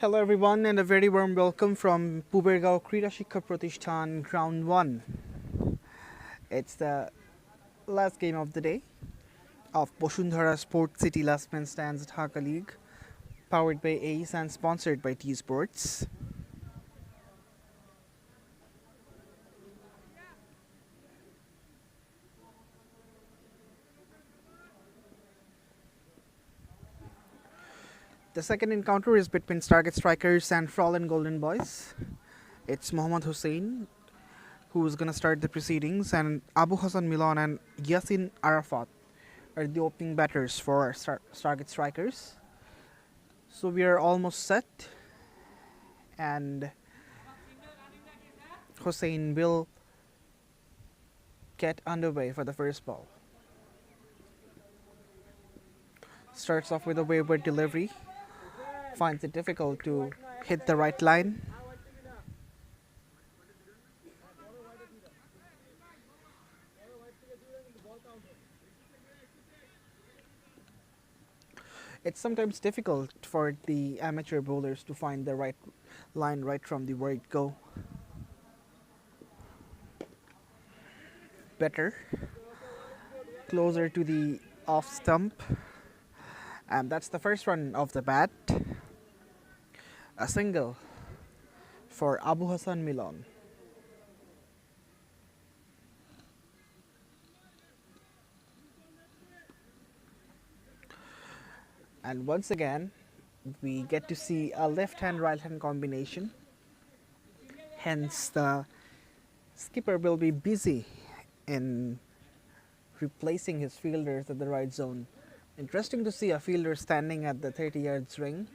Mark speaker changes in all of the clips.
Speaker 1: Hello everyone and a very warm welcome from Pubergao Krida Shikha Pratishthan Ground 1. It's the last game of the day of Boshundhara Sport City Last Man Stands Dhaka League, powered by ACE and sponsored by T Sports. The second encounter is between Stargaze Strikers and FRAULEN Golden Boys. It's Mohammad Hussein who's gonna start the proceedings, and Abu Hassan Milan and Yasin Arafat are the opening batters for Stargaze Strikers. So we are almost set, and Hussein will get underway for the first ball. Starts off with a wayward delivery, finds it difficult to hit the right line. It's sometimes difficult for the amateur bowlers to find the right line right from the word go. Better, closer to the off stump, and that's the first run of the bat. A single for Abu Hassan Milan. And once again, we get to see a left hand right hand combination. Hence, the skipper will be busy in replacing his fielders at the right zone. Interesting to see a fielder standing at the 30 yards ring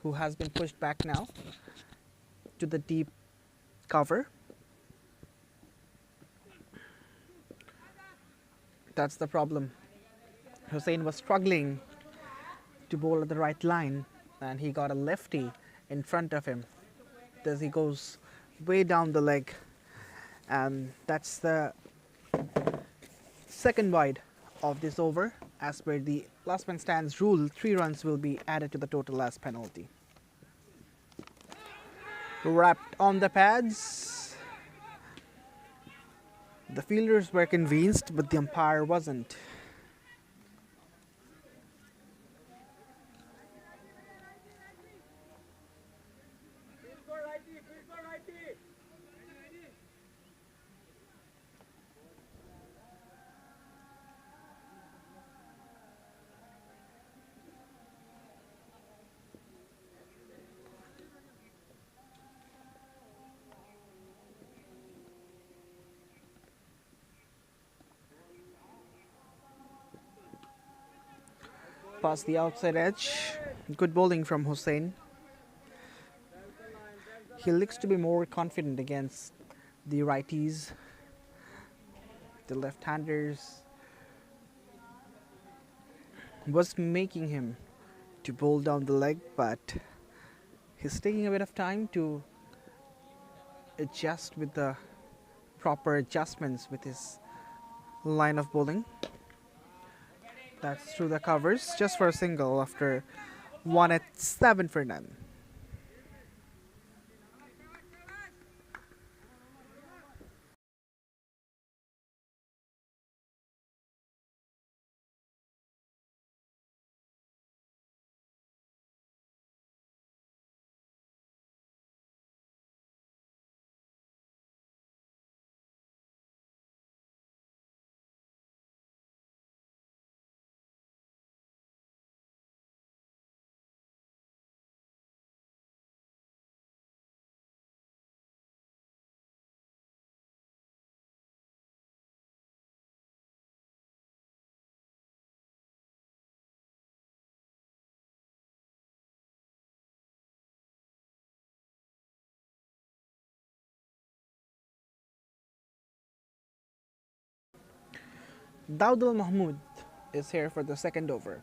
Speaker 1: who has been pushed back now to the deep cover. That's the problem. Hussein was struggling to bowl at the right line, and he got a lefty in front of him. Thus he goes way down the leg, and that's the second wide of this over. As per the last man stands rule, 3 runs will be added to the total as penalty. Wrapped on the pads. The fielders were convinced, but the umpire wasn't. Past the outside edge. Good bowling from Hussein. He looks to be more confident against the righties. The left-handers was making him to bowl down the leg, but he's taking a bit of time to adjust with the proper adjustments with his line of bowling. That's through the covers, just for a single after 1 at 7 for none. Daudul Mahmood is here for the second over.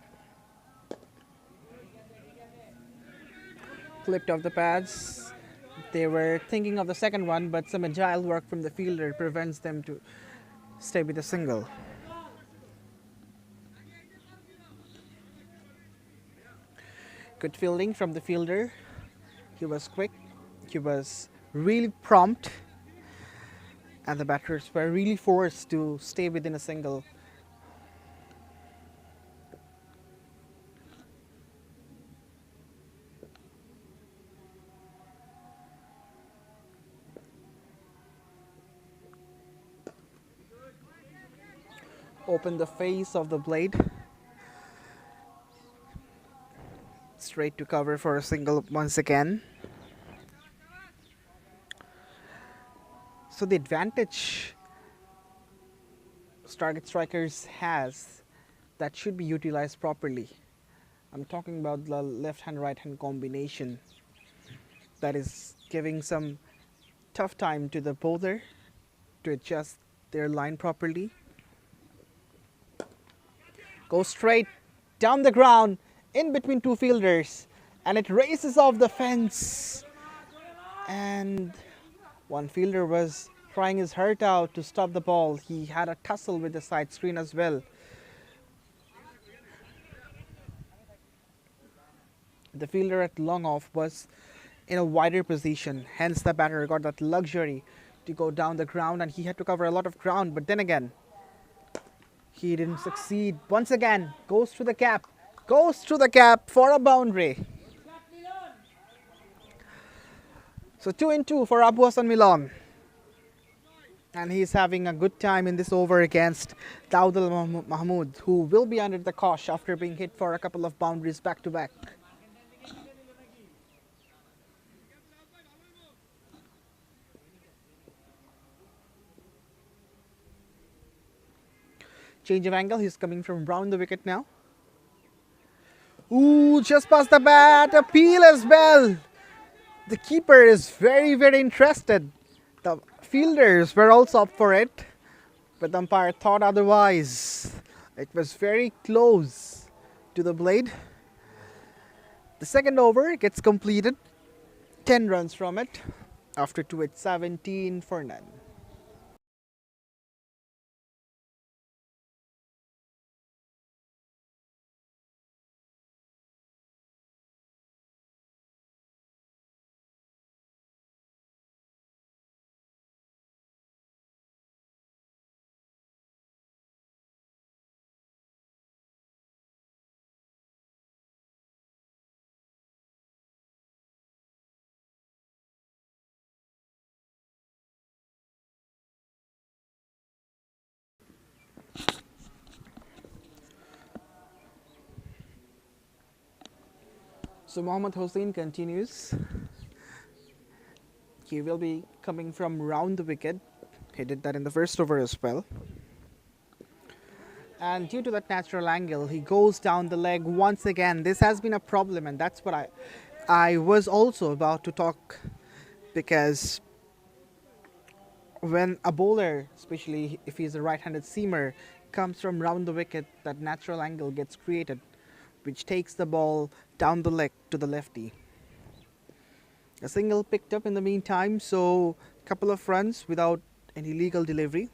Speaker 1: Clipped off the pads. They were thinking of the second one, but some agile work from the fielder prevents them to stay with a single. Good fielding from the fielder. He was quick, he was really prompt, and the batters were really forced to stay within a single. Open the face of the blade, straight to cover for a single once again. So the advantage Stargaze Strikers has that should be utilized properly. I'm talking about the left hand right hand combination that is giving some tough time to the bowler to adjust their line properly. Go straight down the ground in between two fielders, and it races off the fence, and one fielder was trying his heart out to stop the ball. He had a tussle with the side screen as well. The fielder at long off was in a wider position, hence the batter got that luxury to go down the ground, and he had to cover a lot of ground, but then again he didn't succeed. Once again goes through the gap, for a boundary. So 2-2 for Abu Hassan Milan, and he's having a good time in this over against Daud Al Mahmood, who will be under the cosh after being hit for a couple of boundaries back to back. Change of angle, he's coming from round the wicket now. Ooh, just past the bat, a peel as well. The keeper is very, very interested. The fielders were also up for it, but the umpire thought otherwise. It was very close to the blade. The second over gets completed. 10 runs from it. After 2 it's 17 for none. So Mohammad Hossain continues. He will be coming from round the wicket. He did that in the first over as well. And due to that natural angle, he goes down the leg once again. This has been a problem, and that's what I was also about to talk, because when a bowler, especially if he's a right-handed seamer, comes from round the wicket, that natural angle gets created, which takes the ball down the leg to the lefty. A single picked up in the meantime, so a couple of runs without any legal delivery.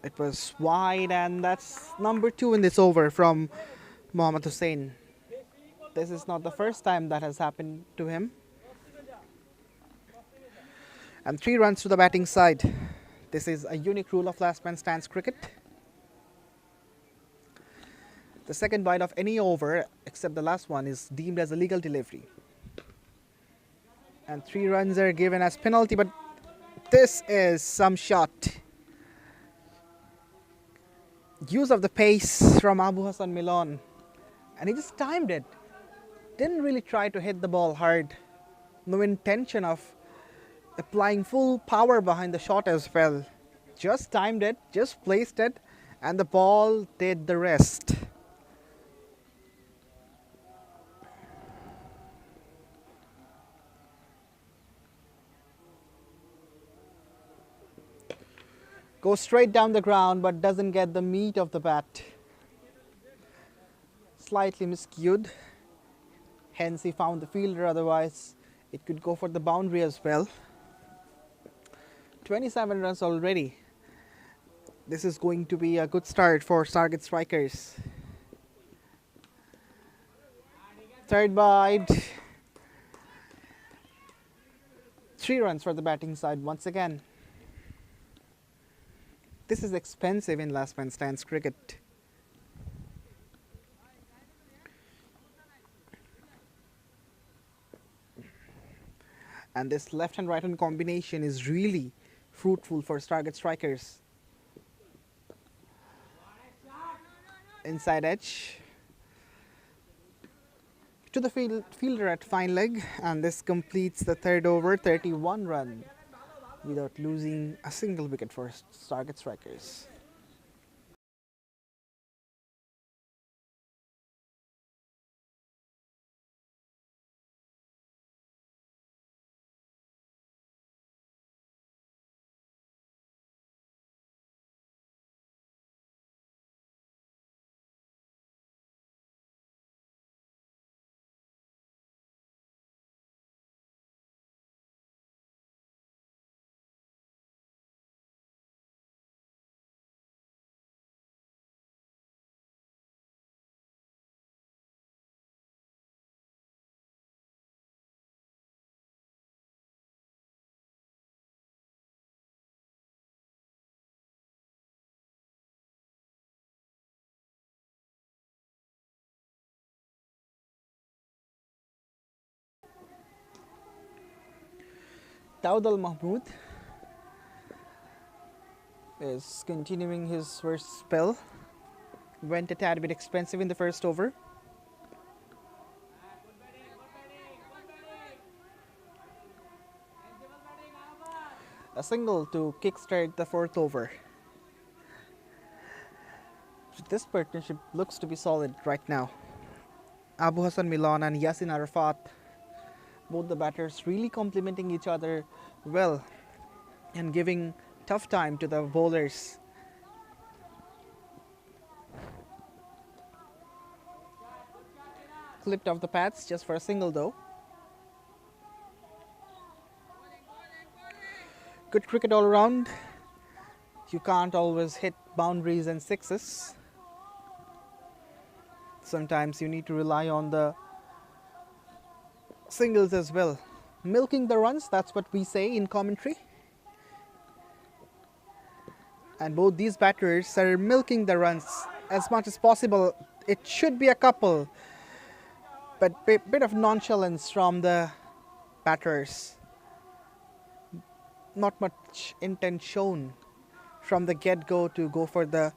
Speaker 1: It was wide, and that's number 2 in this over from Mohammad Hossain. This is not the first time that has happened to him. And 3 runs to the batting side. This is a unique rule of last man stands cricket. The second bite of any over, except the last one, is deemed as a legal delivery. And 3 runs are given as penalty, but this is some shot. Use of the pace from Abu Hassan Milan, and he just timed it. Didn't really try to hit the ball hard. No intention of applying full power behind the shot as well. Just timed it, just placed it, and the ball did the rest. Goes straight down the ground, but doesn't get the meat of the bat. Slightly miscued. Hence he found the fielder, otherwise it could go for the boundary as well. 27 runs already. This is going to be a good start for Stargaze Strikers. Third bite. 3 runs for the batting side once again. This is expensive in last man stands cricket. And this left and right hand combination is really fruitful for Stargaze strikers. Inside edge to the fielder at fine leg, and this completes the third over, 31 run without losing a single wicket for Stargaze strikers. Daudal Mahmood is continuing his first spell. Went a tad bit expensive in the first over. A single to kickstart the fourth over. This partnership looks to be solid right now. Abu Hassan Milan and Yasin Arafat, both the batters really complementing each other well and giving tough time to the bowlers. Clipped off the pads just for a single though. Good cricket all around. You can't always hit boundaries and sixes. Sometimes you need to rely on the singles as well. Milking the runs, that's what we say in commentary. And both these batters are milking the runs as much as possible. It should be a couple, but a bit of nonchalance from the batters. Not much intent shown from the get-go to go for the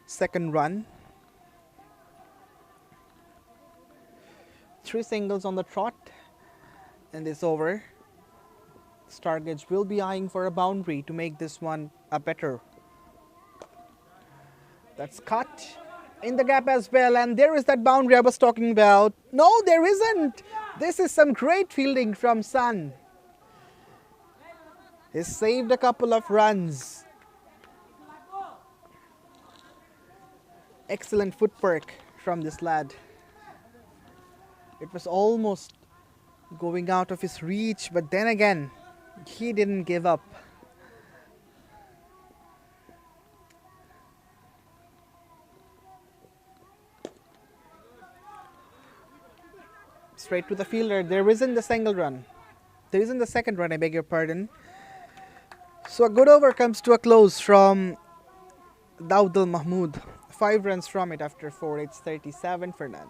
Speaker 1: second run. 3 singles on the trot in this over. Stargaze will be eyeing for a boundary to make this one a better. That's cut in the gap as well, and there is that boundary I was talking about. No, there isn't. This is some great fielding from Sun. He saved a couple of runs. Excellent footwork from this lad. It was almost going out of his reach, but then again, he didn't give up. Straight to the fielder. There isn't the single run. There isn't the second run, I beg your pardon. So a good over comes to a close from Daudal Mahmood. 5 runs from it after 4. It's 37 for none.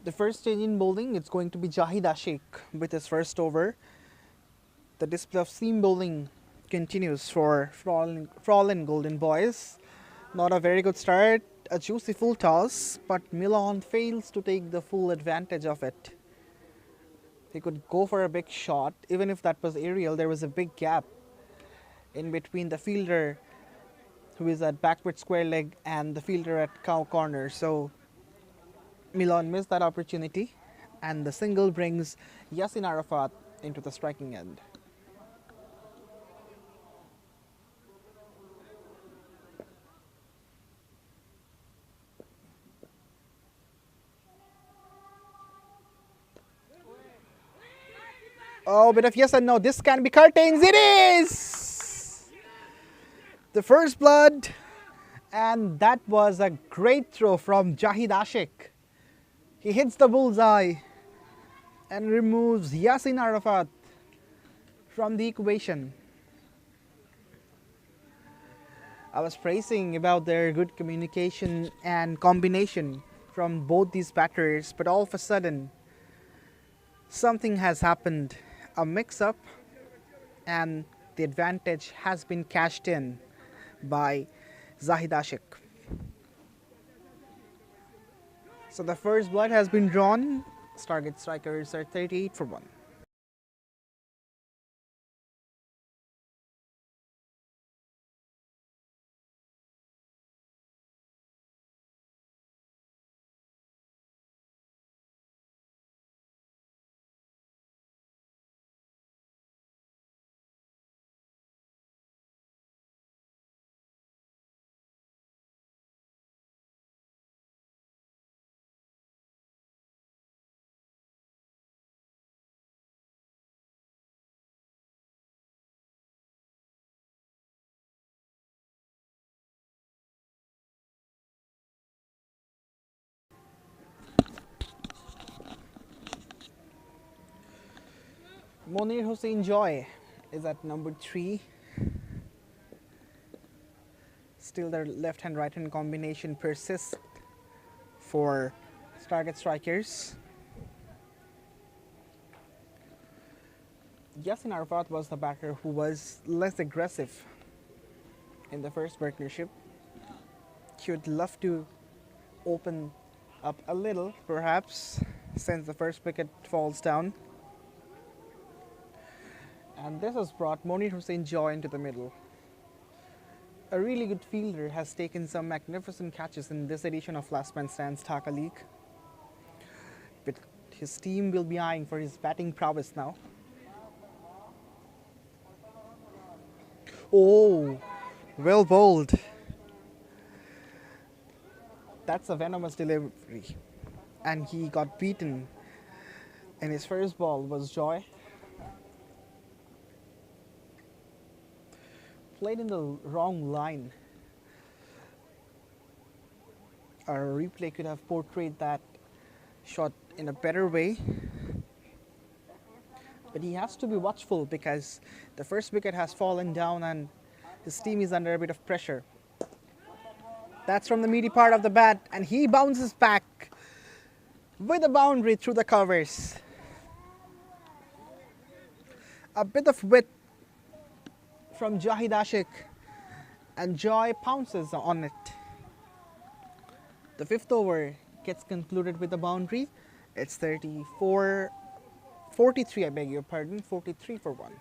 Speaker 1: The first change in bowling, it's going to be Jahid Ashik with his first over. The display of seam bowling continues for FRAULEN Golden Boys. Not a very good start, a juicy full toss, but Milan fails to take the full advantage of it. He could go for a big shot. Even if that was aerial, there was a big gap in between the fielder who is at backward square leg and the fielder at cow corner. So Milan missed that opportunity, and the single brings Yassin Arafat into the striking end. Oh, bit of yes and no. This can be curtains. It is the first blood, and that was a great throw from Jahid Ashik. He hits the bullseye and removes Yassin Arafat from the equation. I was praising about their good communication and combination from both these batters, but all of a sudden, something has happened. A mix-up, and the advantage has been cashed in by Zahid Ashik. So the first blood has been drawn. Stargaze strikers are 38 for 1. Monir Hussain Joy is at number 3. Still their left-hand right-hand combination persists for Stargaze strikers. Yassin Arafat was the batter who was less aggressive in the first partnership. He would love to open up a little, perhaps, since the first wicket falls down. And this has brought Monir Hussain Joy into the middle. A really good fielder has taken some magnificent catches in this edition of Last Man Stands Dhaka League. But his team will be eyeing for his batting prowess now. Oh, well bowled. That's a venomous delivery. And he got beaten. And his first ball was Joy. Played in the wrong line. A replay could have portrayed that shot in a better way. But he has to be watchful because the first wicket has fallen down and his team is under a bit of pressure. That's from the meaty part of the bat, and he bounces back with a boundary through the covers. A bit of width from Jahid Ashik, and Joy pounces on it. The 5th over gets concluded with a boundary. It's 43, I beg your pardon, 43 for 1.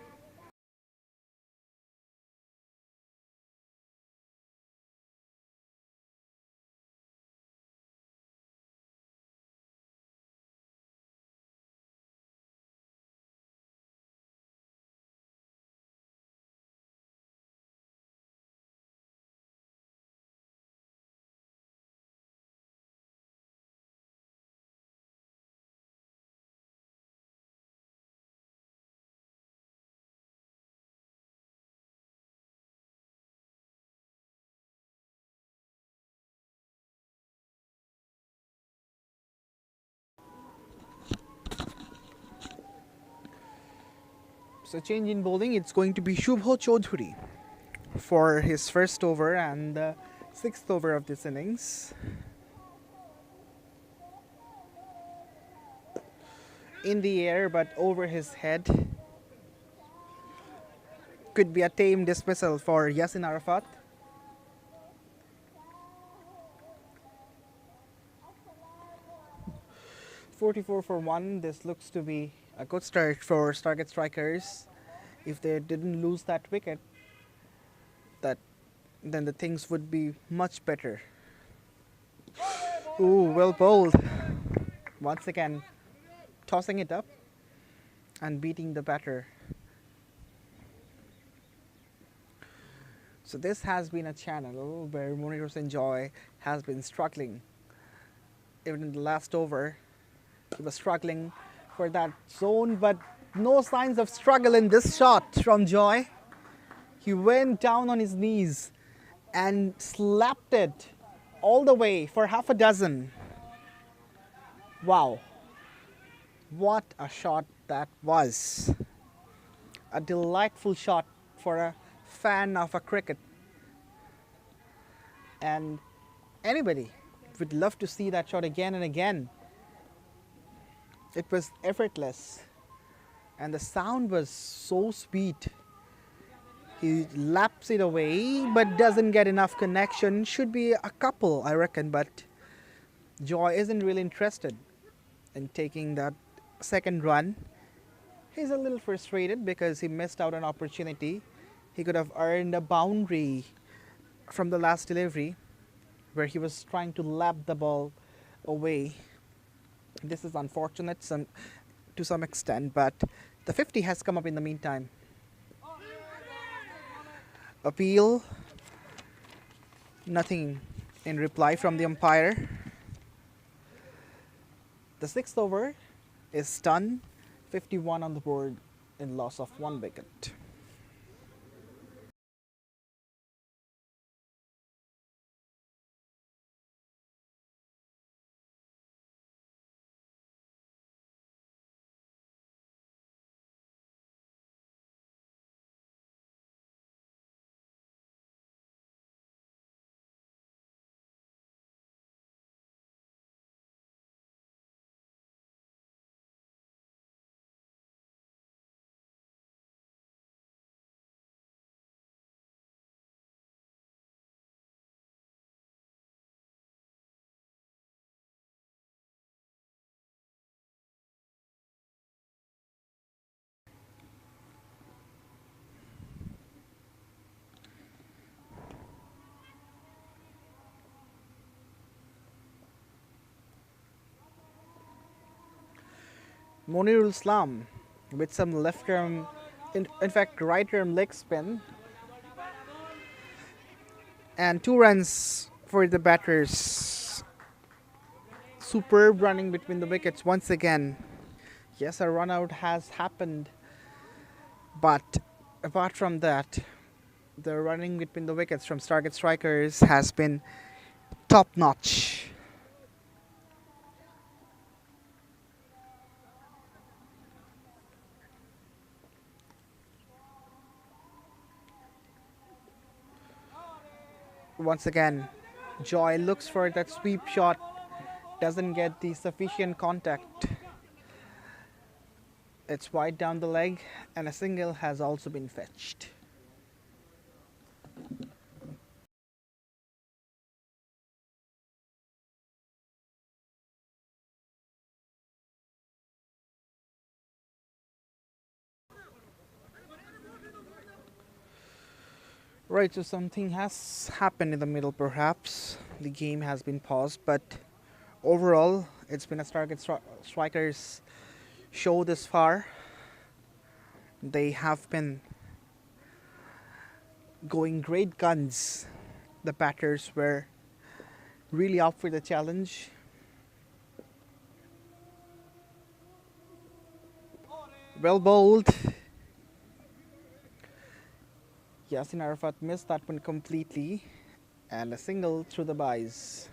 Speaker 1: So change in bowling, it's going to be Shubho Chaudhary for his first over and the 6th over of this innings. In the air but over his head. Could be a tame dismissal for Yassin Arafat. .44 for 1. This looks to be A good start for Stargaze strikers. If they didn't lose that wicket, that then the things would be much better. Ooh, well bowled. Once again, tossing it up and beating the batter. So this has been a channel where Monitors Enjoy has been struggling. Even in the last over, he was struggling for that zone, but no signs of struggle in this shot from Joy. He went down on his knees and slapped it all the way for half a dozen. Wow, what a shot that was. A delightful shot for a fan of a cricket. And anybody would love to see that shot again and again. It was effortless and the sound was so sweet. He laps it away but doesn't get enough connection. Should be a couple, I reckon, but Joy isn't really interested in taking that second run. He's a little frustrated because he missed out an opportunity. He could have earned a boundary from the last delivery where he was trying to lap the ball away. This is unfortunate to some extent, but the 50 has come up in the meantime. Appeal, nothing in reply from the umpire. The 6th over is done, 51 on the board in loss of 1 wicket. Monirul Islam with some left arm, in fact right arm leg spin, and 2 runs for the batters. Superb running between the wickets once again. Yes, a run out has happened, but apart from that, the running between the wickets from Stargaze strikers has been top notch. Once again, Joy looks for that sweep shot, doesn't get the sufficient contact. It's wide down the leg and a single has also been fetched. Right, so something has happened in the middle perhaps. The game has been paused, but overall it's been a Stargaze strikers show this far. They have been going great guns. The batters were really up for the challenge. Well bowled. Yasin Arafat missed that one completely, and a single through the byes.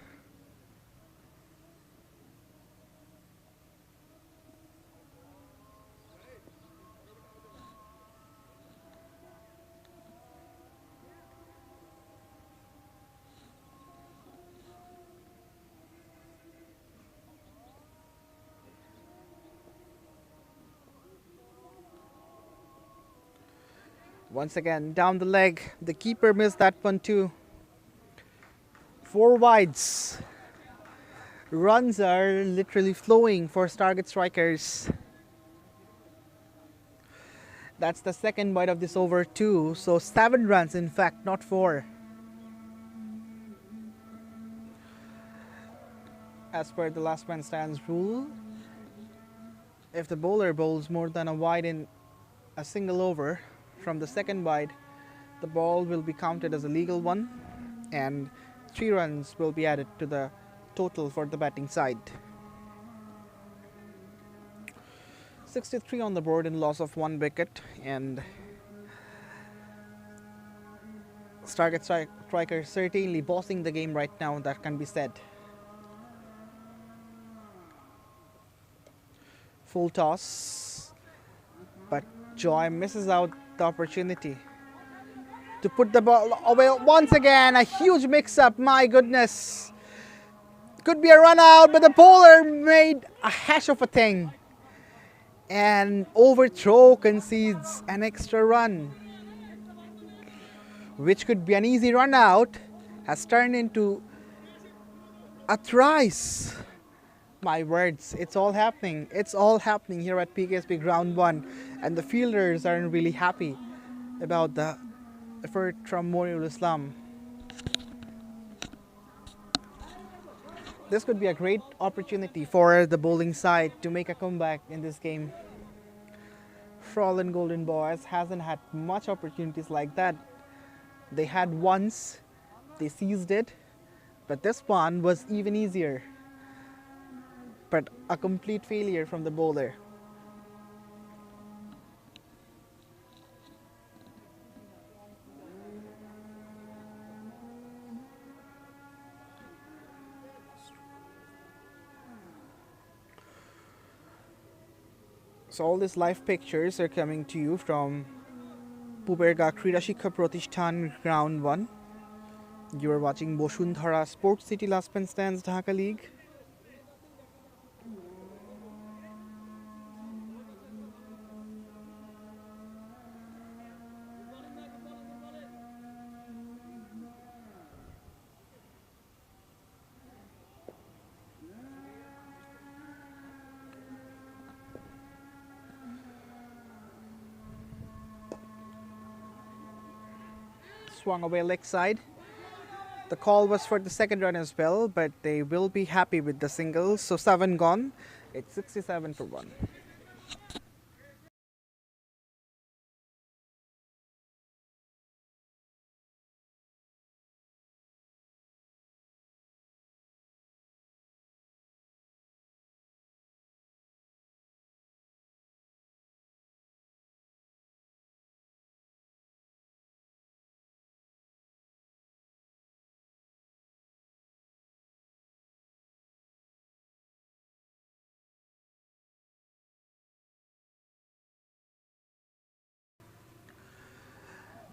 Speaker 1: Once again, down the leg. The keeper missed that one too. 4 wides. Runs are literally flowing for Stargaze strikers. That's the second bite of this over too. So 7 runs, in fact, not 4. As per the last man stands rule, if the bowler bowls more than a wide in a single over from the second bite, the ball will be counted as a legal one and 3 runs will be added to the total for the batting side. 63 on the board in loss of 1 wicket, and Stargaze striker certainly bossing the game right now, that can be said. Full toss, but Joy misses out the opportunity to put the ball away once again. A huge mix-up, my goodness. Could be a run out, but the bowler made a hash of a thing. And overthrow concedes an extra run, which could be an easy run out, has turned into a thrice. My words, it's all happening. It's all happening here at PKSP Ground 1. And the fielders aren't really happy about the effort from Moriul Islam. This could be a great opportunity for the bowling side to make a comeback in this game. FRAULEN Golden Boys hasn't had much opportunities like that. They had once, they seized it, but this one was even easier. But a complete failure from the bowler. So all these live pictures are coming to you from Puberga Krida Shiksha Pratishthan Ground 1. You are watching Boshundhara Sports City Last Man Stands Dhaka League. Swung away leg side. The call was for the second run as well, but they will be happy with the single. So 7 gone. It's 67 for 1.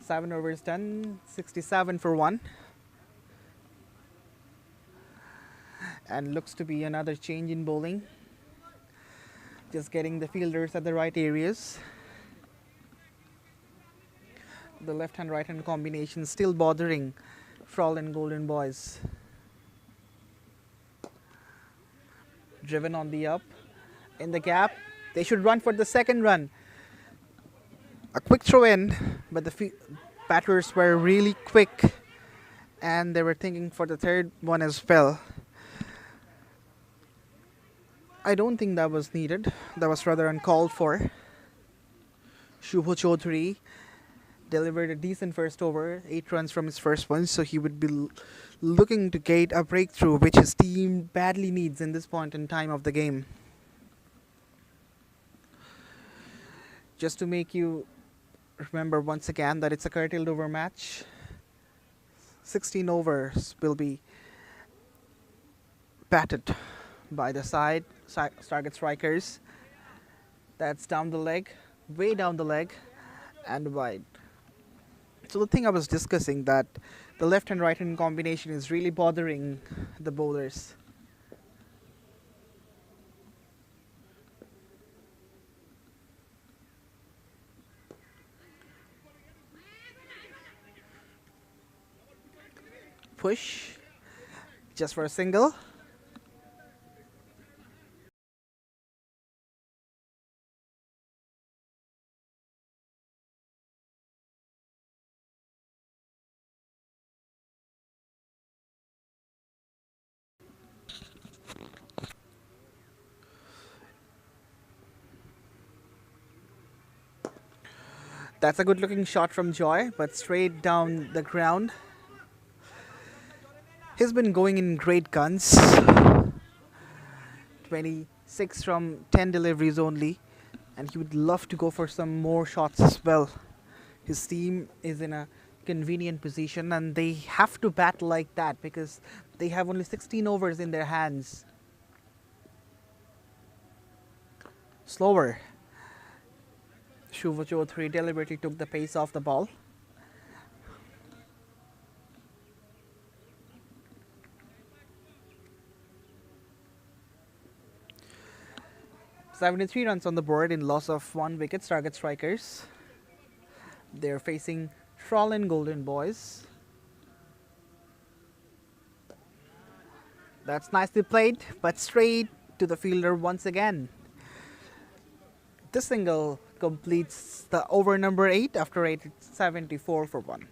Speaker 1: Seven overs done, 67 for 1. And looks to be another change in bowling. Just getting the fielders at the right areas. The left-hand, right-hand combination still bothering FRAULEN Golden Boys. Driven on the up. In the gap, they should run for the second run. A quick throw in, but the batters were really quick and they were thinking for the third one as well. I don't think that was needed. That was rather uncalled for. Shubho Chaudhary delivered a decent first over, 8 runs from his first one, so he would be looking to get a breakthrough, which his team badly needs in this point in time of the game. Just to make you remember once again that it's a curtailed over match. 16 overs will be batted by the side Stargaze strikers. That's down the leg, way down the leg and wide. So the thing I was discussing, that the left and right hand combination is really bothering the bowlers. Push just for a single. That's a good looking shot from Joy, but straight down the ground. He's been going in great guns. 26 from 10 deliveries only, and he would love to go for some more shots as well. His team is in a convenient position and they have to bat like that because they have only 16 overs in their hands. Slower. Shuvo Chaudhary deliberately took the pace off the ball. "73 runs on the board in loss of 1 wicket." Target strikers. They're facing FRAULEN Golden Boys. That's nicely played, but straight to the fielder once again. This single completes the over number 8 after 74 for 1.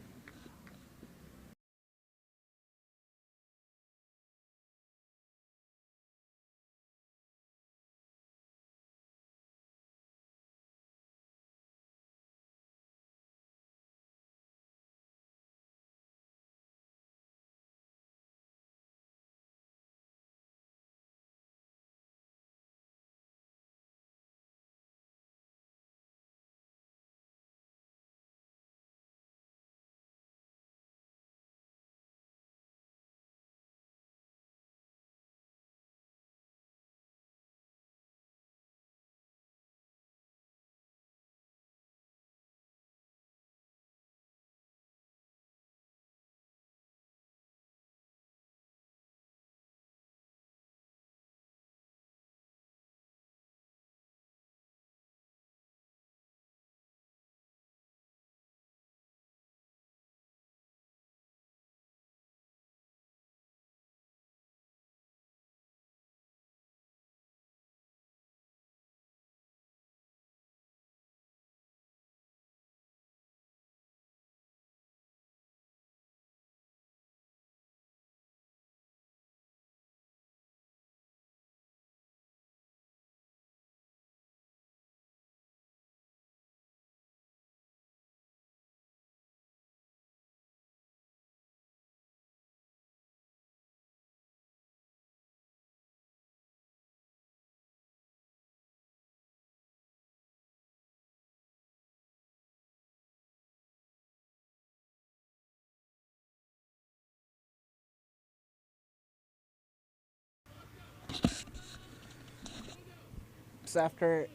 Speaker 1: So after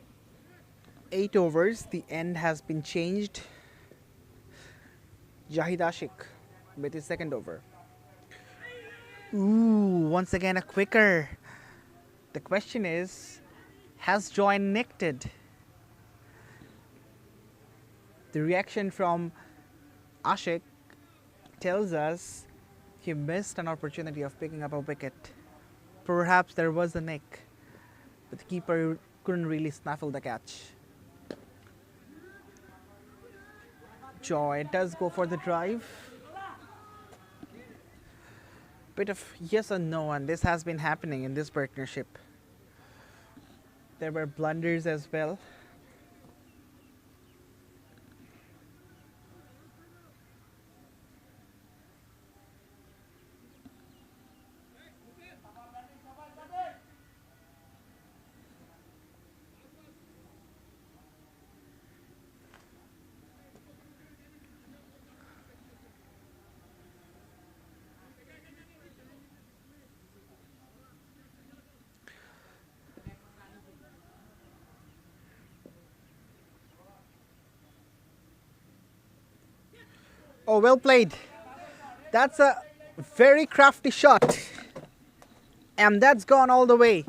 Speaker 1: 8 overs, the end has been changed. Jahid Ashik with his second over. Ooh, once again a quicker. The question is, has Joy nicked it? The reaction from Ashik tells us he missed an opportunity of picking up a wicket. Perhaps there was a nick, but the keeper couldn't really snaffle the catch. Joy does go for the drive. Bit of yes and no, and this has been happening in this partnership. There were blunders as well. Oh, well played. That's a very crafty shot. And that's gone all the way.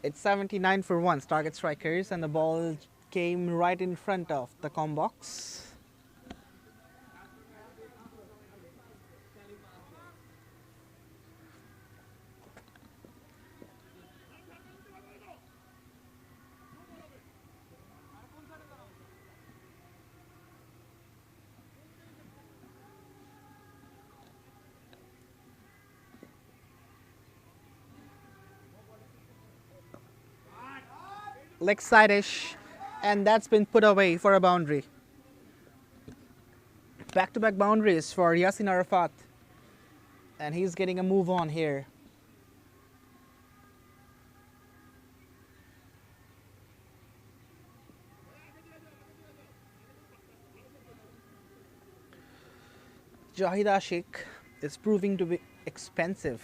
Speaker 1: It's 79 for 1, target strikers, and the ball came right in front of the com box. leg side-ish, and that's been put away for a boundary. Back-to-back boundaries for Yassin Arafat, and he's getting a move on here. Jahid Ashik is proving to be expensive.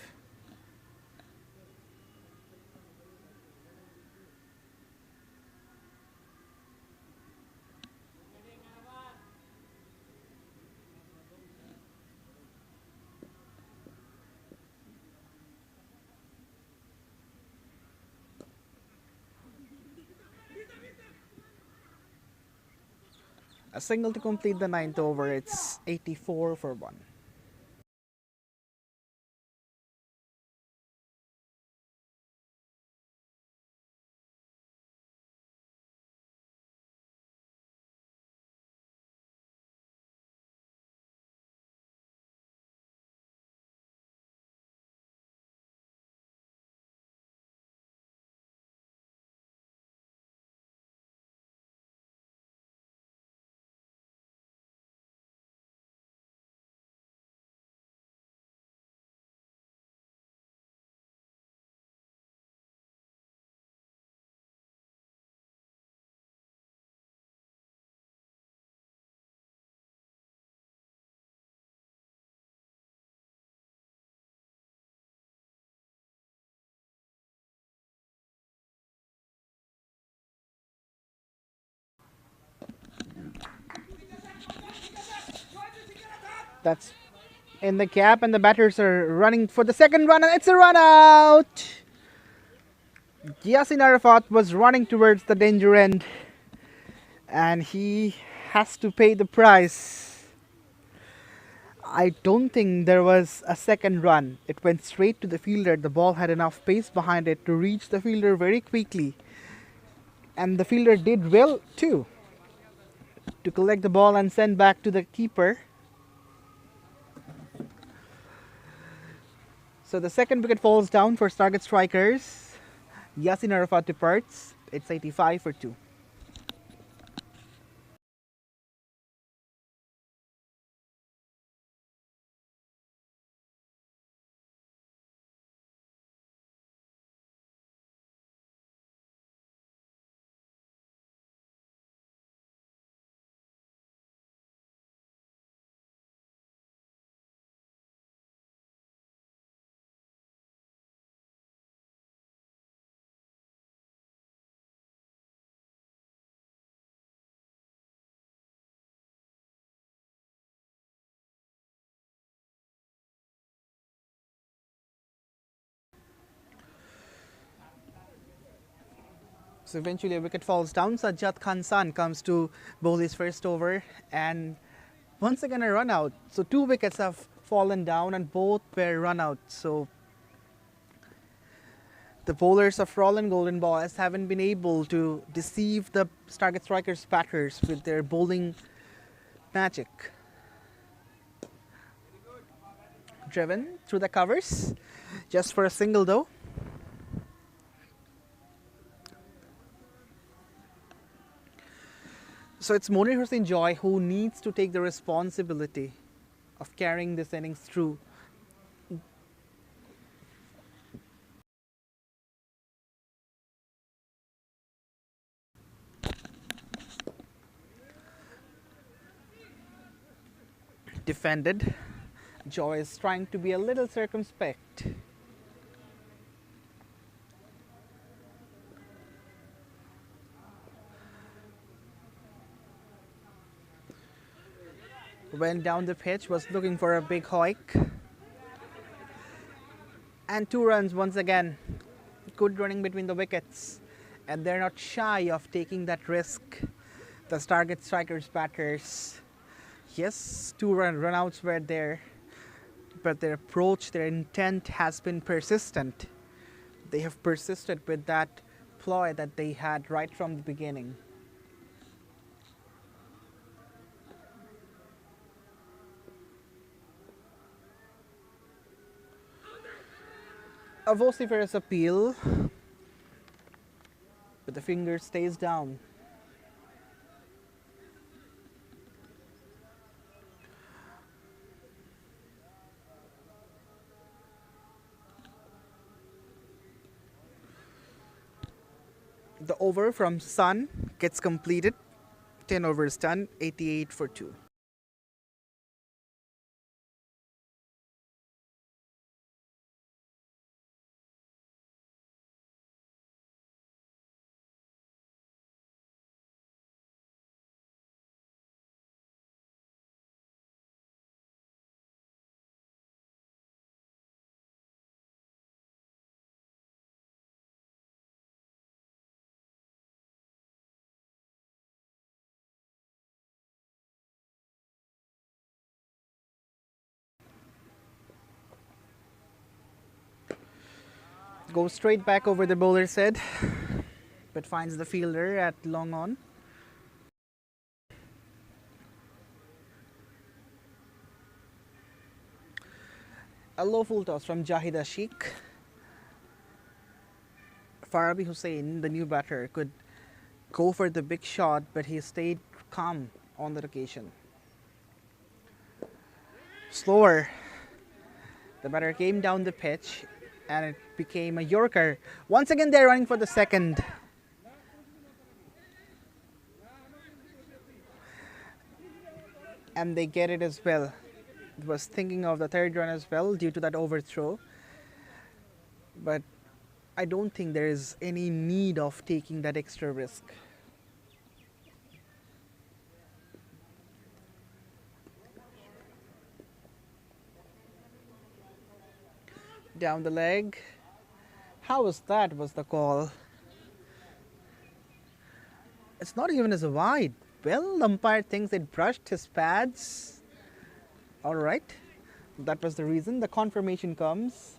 Speaker 1: A single to complete the ninth over. It's 84 for 1. That's in the gap, and the batters are running for the second run, and it's a run out. Yassin Arafat was running towards the danger end, and he has to pay the price. I don't think there was a second run. It went straight to the fielder. The ball had enough pace behind it to reach the fielder very quickly, and the fielder did well too to collect the ball and send back to the keeper. So the second wicket falls down for Stargaze strikers. Yassin Arafat departs. It's 85 for 2. So eventually a wicket falls down. Sajjad Khansan comes to bowl his first over, and once again a run out. So 2 wickets have fallen down, and both were run out. So the bowlers of FRAULEN Golden Boys haven't been able to deceive the Stargaze strikers batters with their bowling magic. Driven through the covers, just for a single though. So it's Monir Hossain Joy who needs to take the responsibility of carrying this innings through. Defended. Joy is trying to be a little circumspect. Went down the pitch, was looking for a big hike. And 2 runs once again. Good running between the wickets. And they're not shy of taking that risk. The Stargaze strikers batters. Yes, 2 run-outs were there. But their approach, their intent has been persistent. They have persisted with that ploy that they had right from the beginning. A vociferous appeal. but the finger stays down. The over from Sun gets completed. 10 overs done, 88 for 2. Goes straight back over the bowler's head, but finds the fielder at long on. A low full toss from Jahida Sheikh. Farabi Hussain, the new batter, could go for the big shot, but he stayed calm on that occasion. Slower. The batter came down the pitch and it became a Yorker. Once again, they're running for the second. And they get it as well. Was thinking of the third run as well due to that overthrow. But I don't think there is any need of taking that extra risk. Down the leg. How was that was the call? It's not even as wide. Well, the umpire thinks it brushed his pads. All right. That was the reason. The confirmation comes.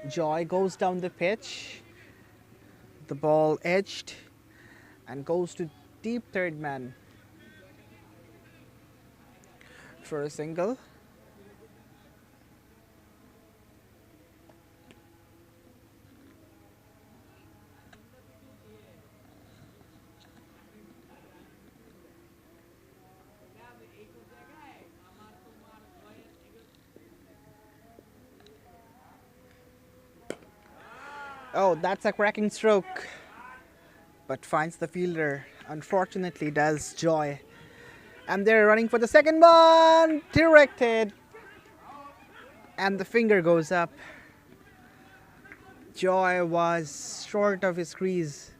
Speaker 1: Joy goes down the pitch. The ball edged and goes to deep third man for a single. Oh, that's a cracking stroke, but finds the fielder. Unfortunately, does Joy. And they're running for the second one. Directed. And the finger goes up. Joy was short of his crease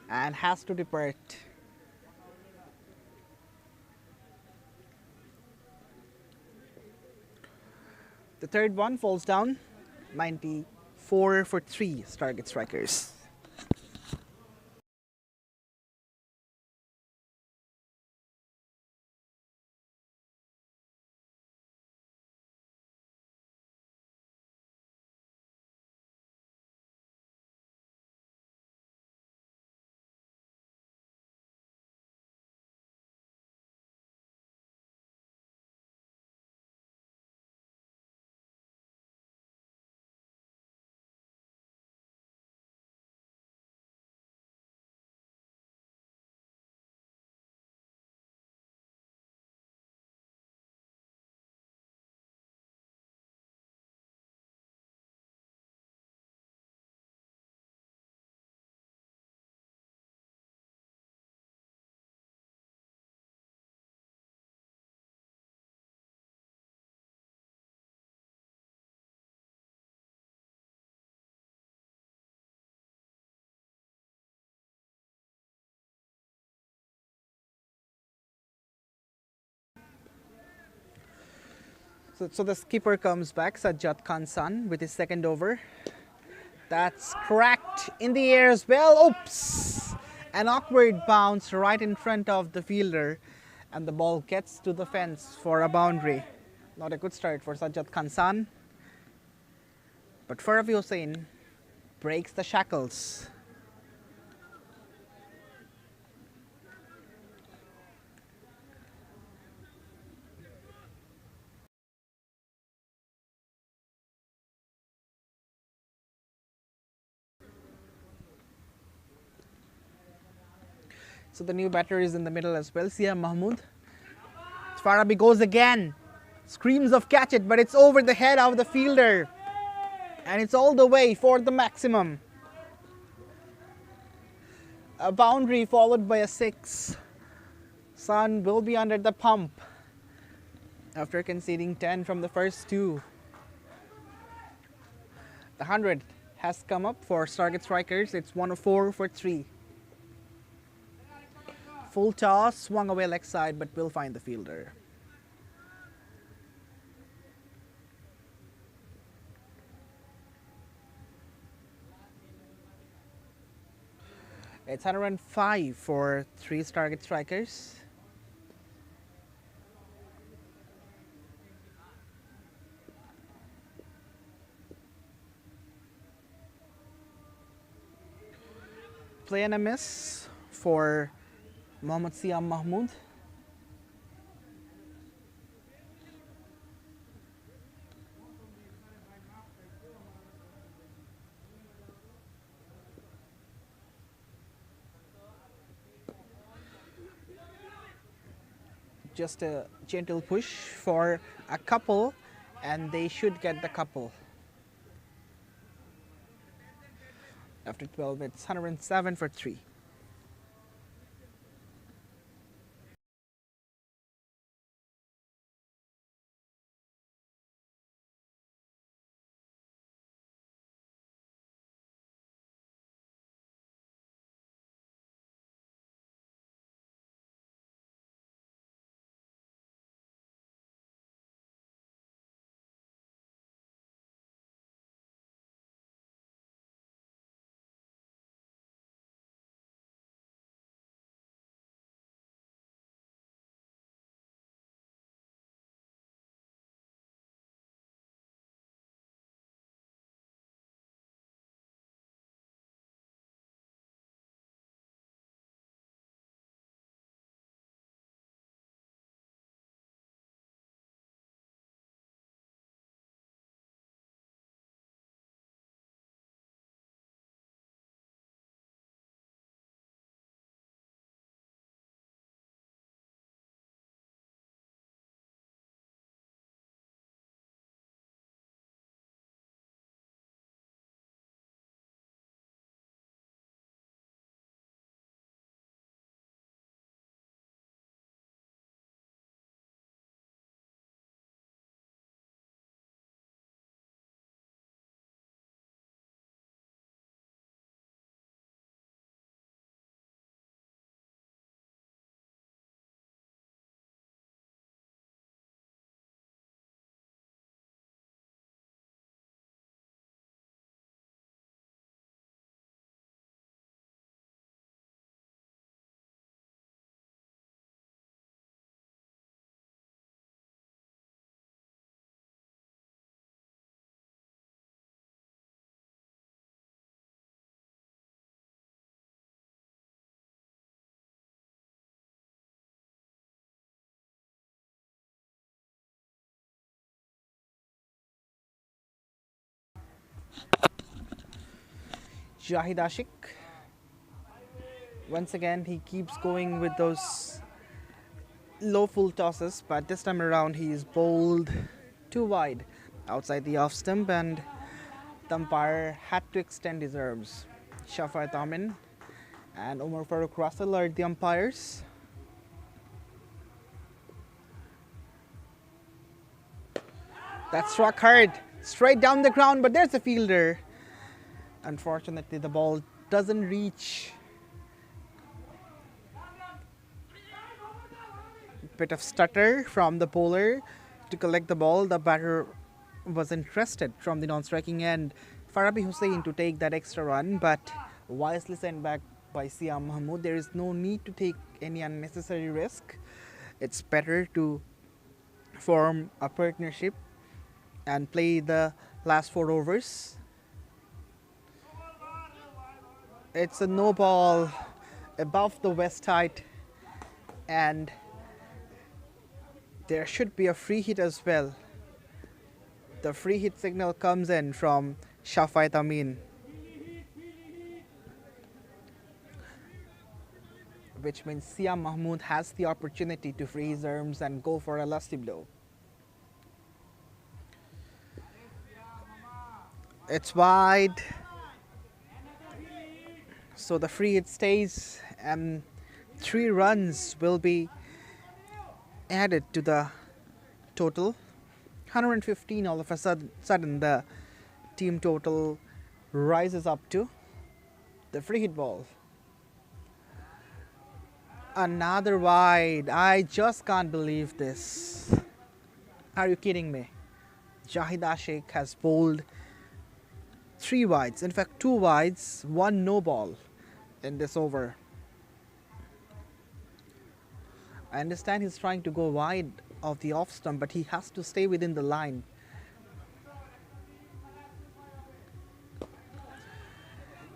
Speaker 1: and has to depart. The third one falls down. 94 for 3 Stargaze strikers. So the skipper comes back, Sajjad Khansan, with his second over. That's cracked in the air as well. Oops! An awkward bounce right in front of the fielder, and the ball gets to the fence for a boundary. Not a good start for Sajjad Khansan. But Farabi Hussain breaks the shackles. So the new batter is in the middle as well, Siam Mahmood. Farabi goes again. Screams of catch it, but it's over the head of the fielder. And it's all the way for the maximum. A boundary followed by a 6. Sun will be under the pump after conceding 10 from the first 2. The 100 has come up for Stargaze strikers. It's 104 for 3. Full toss, swung away leg side, but will find the fielder. It's 105 for 3 Stargaze strikers. Play and a miss for Mohammad Siam Mahmood. Just a gentle push for a couple, and they should get the couple. After 12, it's 107 for 3. Jahid Ashik. Once again, he keeps going with those low full tosses, but this time around he is bowled too wide outside the off stump, and the umpire had to extend his arms. Shafar Tamin and Omar Farooq Russell are the umpires. That struck hard, straight down the ground, but there's a fielder. Unfortunately, the ball doesn't reach. Bit of stutter from the bowler to collect the ball. The batter was interested from the non-striking end. Farabi Hussain to take that extra run, but wisely sent back by Siam Mahmood. There is no need to take any unnecessary risk. It's better to form a partnership and play the last 4 overs. It's a no ball above the west height, and there should be a free hit as well. The free hit signal comes in from Shafait Amin, which means Siam Mahmood has the opportunity to free his arms and go for a lusty blow. It's wide, so the free hit stays, and 3 runs will be added to the total. 115 all of a sudden the team total rises up to the free hit ball. Another wide. I just can't believe this. Are you kidding me? Jahid Ashik has bowled 3 wides, in fact 2 wides, 1 no ball in this over. I understand he's trying to go wide of the off stump, but he has to stay within the line.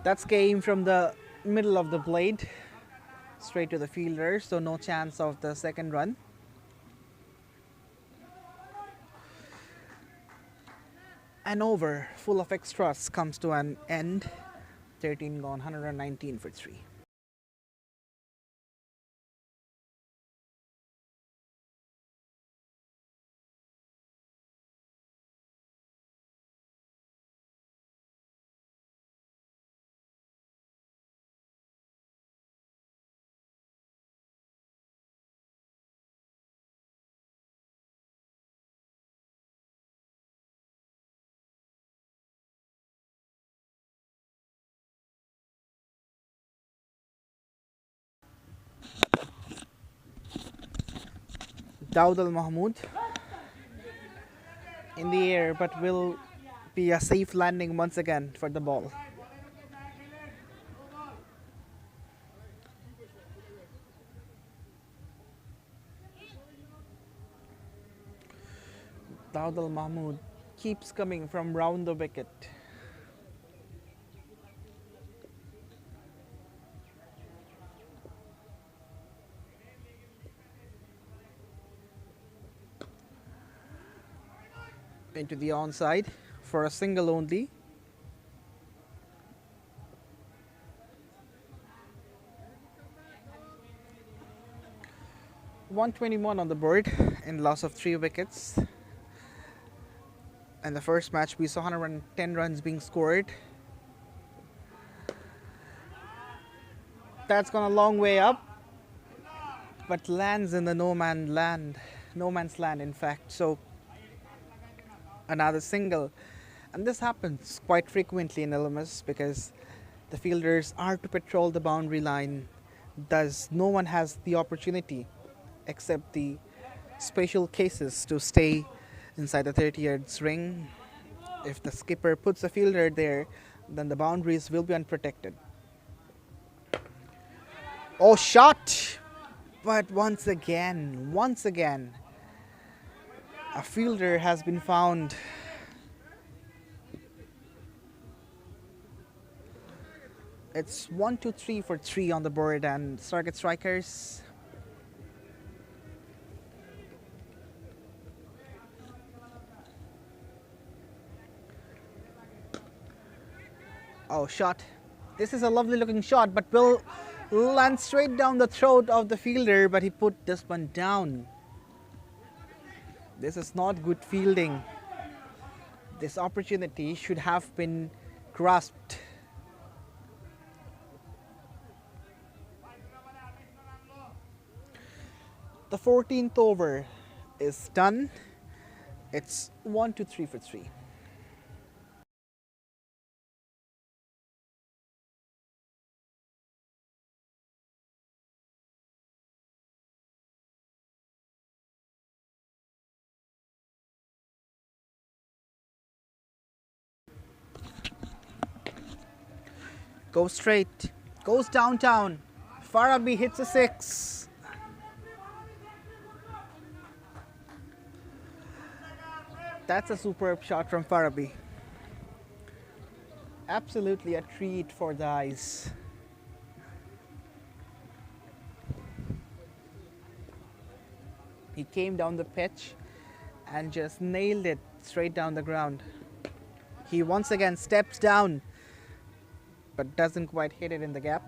Speaker 1: That's came from the middle of the blade straight to the fielder, so no chance of the second run. An over full of extras comes to an end. 13 gone, 119 for 3. Daud Al Mahmood in the air, but will be a safe landing once again for the ball. Daud Al Mahmood keeps coming from round the wicket. Into the onside for a single only. .121 on the board in loss of 3 wickets. In the first match we saw 110 runs being scored. That's gone a long way up, but lands in the no man's land in fact. So another single, and this happens quite frequently in LMS because the fielders are to patrol the boundary line, thus no one has the opportunity except the special cases to stay inside the 30 yards ring. If the skipper puts a fielder there, then the boundaries will be unprotected. Oh, shot! But once again, a fielder has been found. It's 1, 2, 3 for 3 on the board, and Stargaze strikers. Oh, shot. This is a lovely looking shot, but will land straight down the throat of the fielder, but he put this one down. This is not good fielding. This opportunity should have been grasped. The 14th over is done. It's 1, 2, 3 for 3. Goes straight, goes downtown. Farabi hits a 6. That's a superb shot from Farabi. Absolutely a treat for the eyes. He came down the pitch and just nailed it straight down the ground. He once again steps down but doesn't quite hit it in the gap.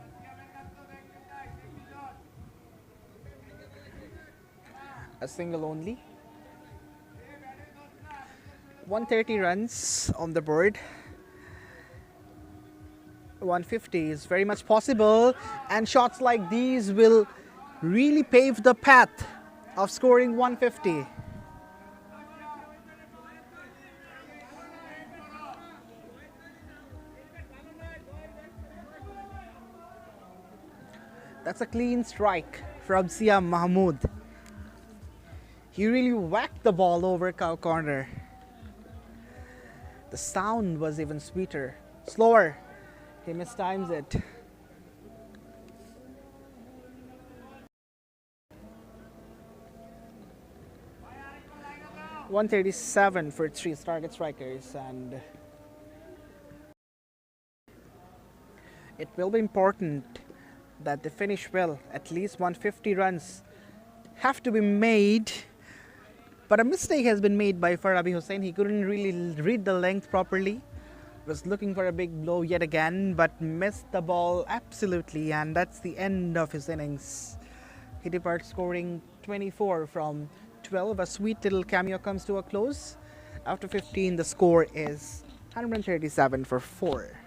Speaker 1: A single only. 130 runs on the board. 150 is very much possible, and shots like these will really pave the path of scoring 150. That's a clean strike from Siam Mahmood. He really whacked the ball over cow corner. The sound was even sweeter, slower. He mistimes it. .137 for 3 target strikers, and it will be important that they finish well. At least 150 runs have to be made. But a mistake has been made by Farabi Hussain. He couldn't really read the length properly. Was looking for a big blow yet again, but missed the ball absolutely, and that's the end of his innings. He departs scoring 24 from 12. A sweet little cameo comes to a close. After 15, the score is 137 for 4.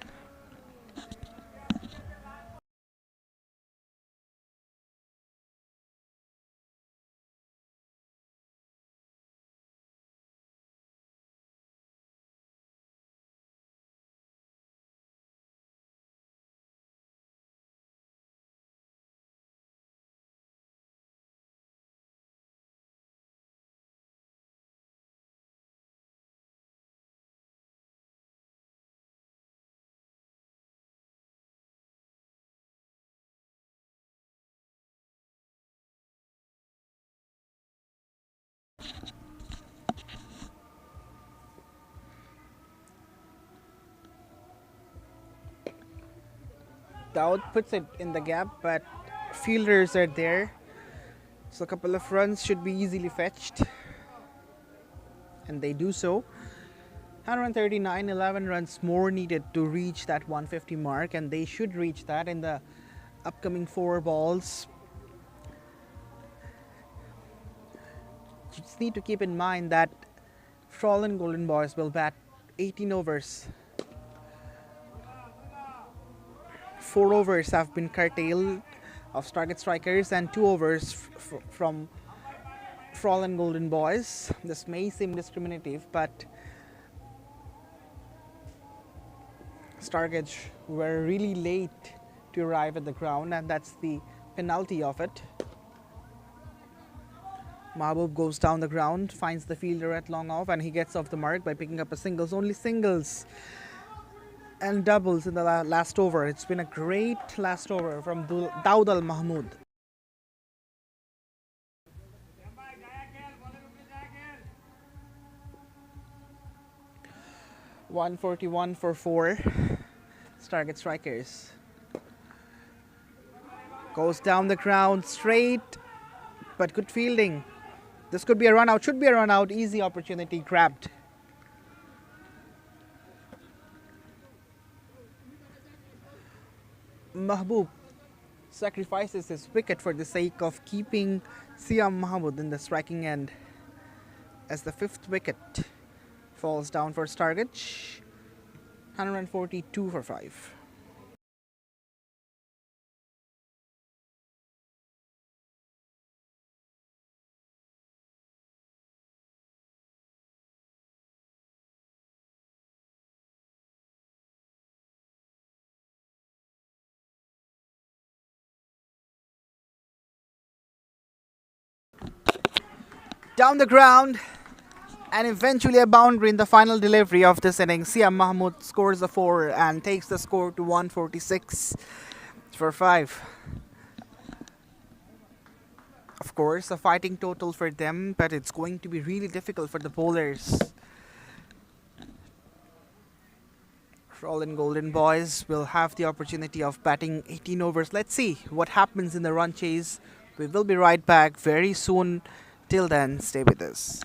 Speaker 1: Daud puts it in the gap, but fielders are there, so a couple of runs should be easily fetched, and they do so. 139, 11 runs more needed to reach that 150 mark, and they should reach that in the upcoming 4 balls. You just need to keep in mind that FRAULEN Golden Boys will bat 18 overs. 4 overs have been curtailed of target strikers and 2 overs from FRAULEN Golden Boys. This may seem discriminative, but Stargaze were really late to arrive at the ground, and that's the penalty of it. Mahbub goes down the ground, finds the fielder at long off, and he gets off the mark by picking up a singles. Only singles and doubles in the last over. It's been a great last over from Daud Al Mahmood. .141 for 4 target strikers. Goes down the ground straight, but good fielding. This could be a run out, should be a run out. Easy opportunity grabbed. Mahbub sacrifices his wicket for the sake of keeping Siam Mahmood in the striking end, as the 5th wicket falls down for Stargaze. 142 for 5. Down the ground, and eventually a boundary in the final delivery of this inning. Siam Mahmood scores a 4 and takes the score to 146 for 5. Of course, a fighting total for them, but it's going to be really difficult for the bowlers. FRAULEN Golden Boys will have the opportunity of batting 18 overs. Let's see what happens in the run chase. We will be right back very soon. Till then, stay with us.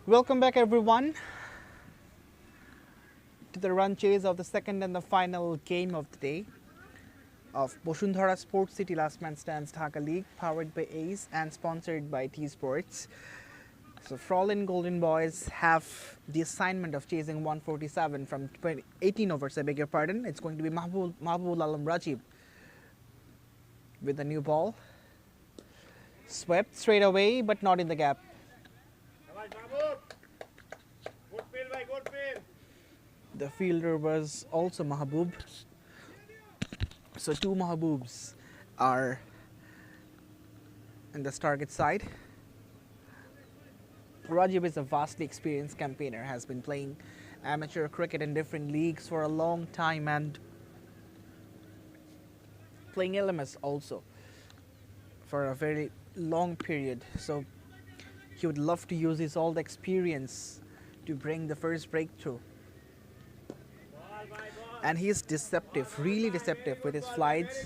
Speaker 1: Welcome back, everyone, to the run chase of the second and the final game of the day of Boshundhara Sports City Last Man Stands Dhaka League, powered by ACE and sponsored by T Sports. So, FRAULEN Golden Boys have the assignment of chasing 147 from 18 overs, I beg your pardon. It's going to be Mahbubul Alam Rajib with the new ball. Swept straight away, but not in the gap. The fielder was also Mahbub. So two Mahbubs are in the Stargaze side. Rajib is a vastly experienced campaigner, has been playing amateur cricket in different leagues for a long time and playing LMS also for a very long period. So he would love to use his all the experience to bring the first breakthrough. And he is deceptive, really deceptive with his flights.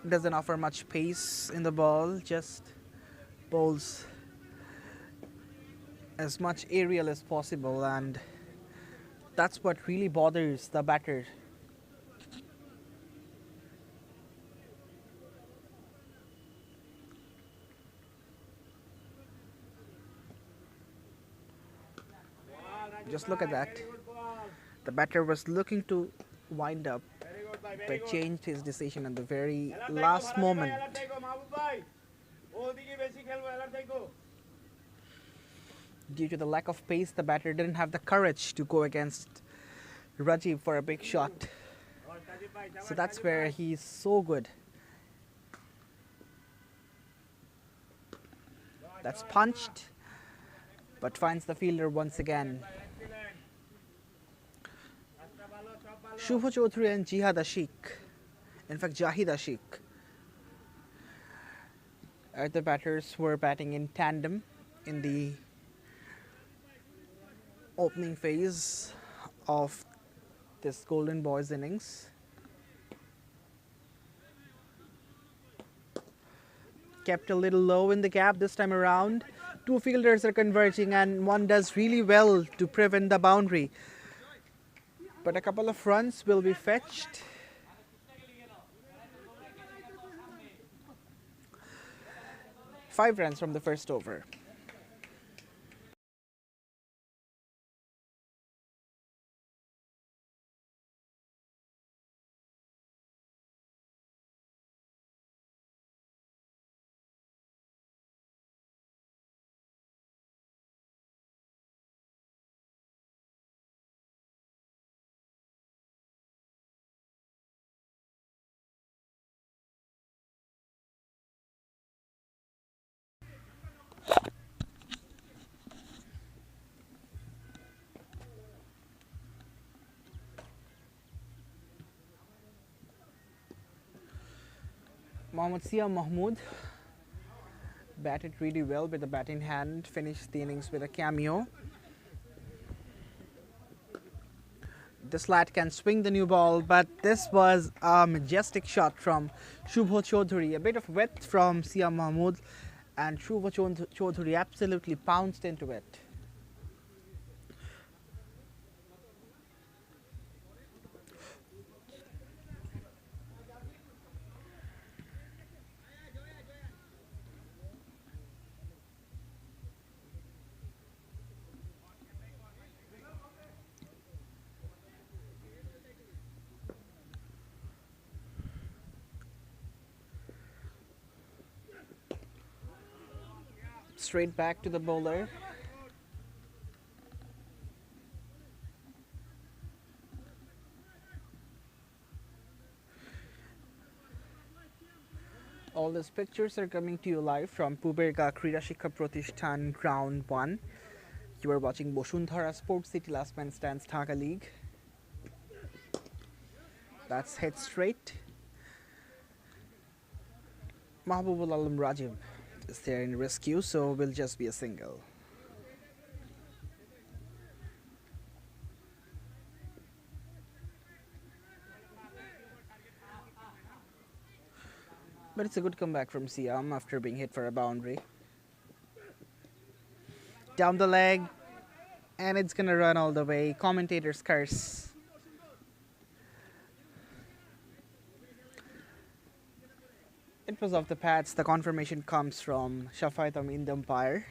Speaker 1: Doesn't offer much pace in the ball, just bowls as much aerial as possible, and that's what really bothers the batter. Just look at that. The batter was looking to wind up, but changed his decision at the very last moment. Due to the lack of pace, the batter didn't have the courage to go against Rajib for a big shot. So that's where he's so good. That's punched, but finds the fielder once again. Shubho Chaudhary and Jihad Ashik, in fact Jahid Ashik, the batters were batting in tandem in the opening phase of this Golden Boys innings. Kept a little low in the gap this time around. Two fielders are converging and one does really well to prevent the boundary. But a couple of runs will be fetched. Five runs from the first over. Mohammad Sia Mahmood batted really well with the bat in hand, finished the innings with a cameo. This lad can swing the new ball, but this was a majestic shot from Shubho Chaudhary. A bit of width from Sia Mahmood, and Shubho Chaudhary absolutely pounced into it. Straight back to the bowler. All these pictures are coming to you live from Puberga Krida Shikha Pratishthan Ground 1. You are watching Boshundhara Sports City Last Man Stands Dhaka League. That's head straight. Mahbubul Alam Rajib is there in rescue, so will just be a single. But it's a good comeback from Siam after being hit for a boundary. down the leg, and it's gonna run all the way. Commentators curse. It was off the pads. The confirmation comes from Shafai Tamim, the umpire.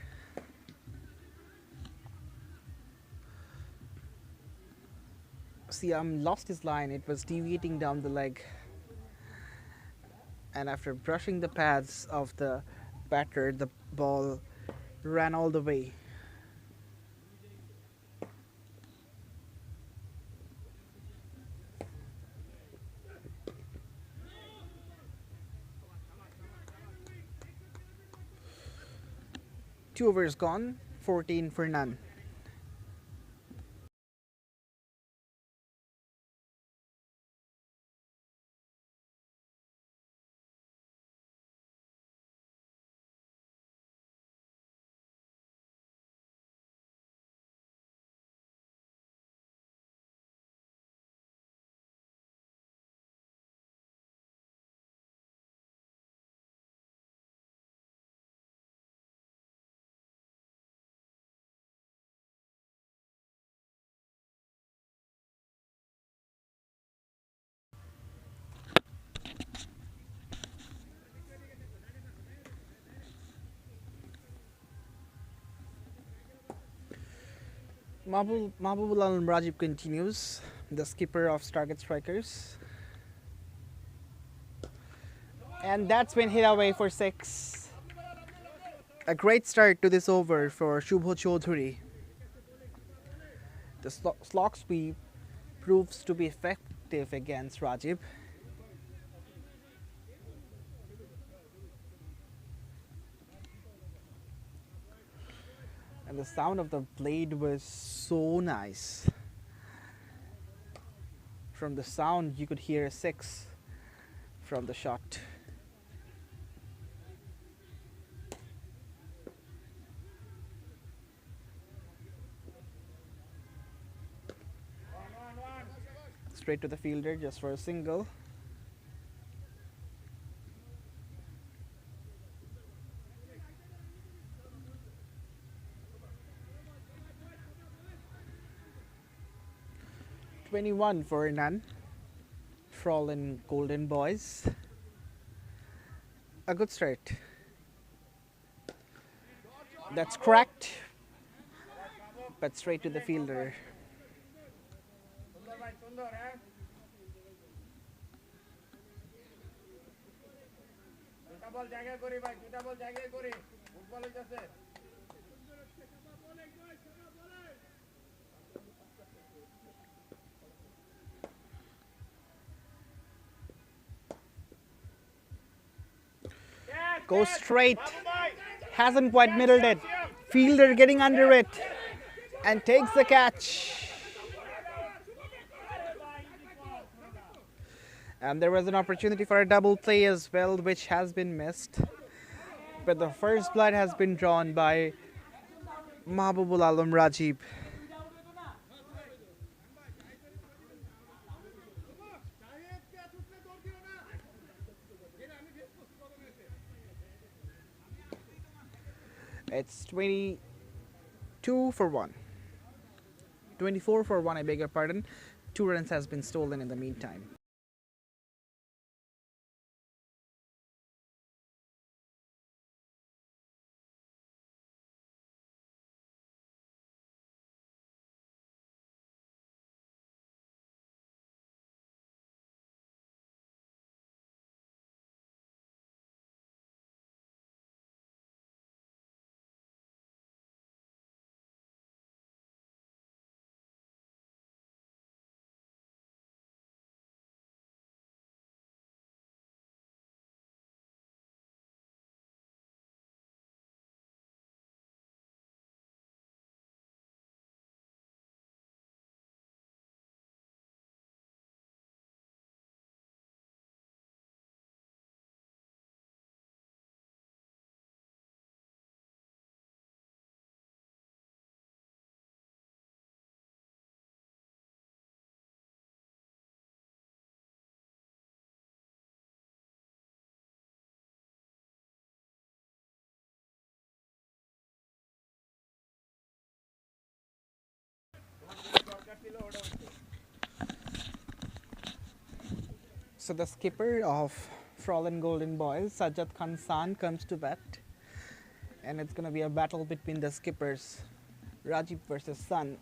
Speaker 1: Siam lost his line. It was deviating down the leg. And after brushing the pads of the batter, the ball ran all the way. Two overs gone, 14 for none. Mahbubul Alam Rajib continues, the skipper of Stargaze Strikers. And that's been hit away for 6. A great start to this over for Shubho Chaudhary. The slog sweep proves to be effective against Rajib. And the sound of the blade was so nice. From the sound, you could hear a 6 from the shot. Straight to the fielder just for a single. $21 for none. FRAULEN Golden Boys. A good start. That's cracked, but straight to the fielder. Goes straight. Hasn't quite middled it. Fielder getting under it and takes the catch. And there was an opportunity for a double play as well, which has been missed. But the first blood has been drawn by Mahbubul Alam Rajib. It's 22 for 1. 24 for 1, I beg your pardon. 2 runs has been stolen in the meantime. So the skipper of FRAULEN Golden Boys, Sajjad Khan comes to bat, and it's gonna be a battle between the skippers, Rajiv versus Sun.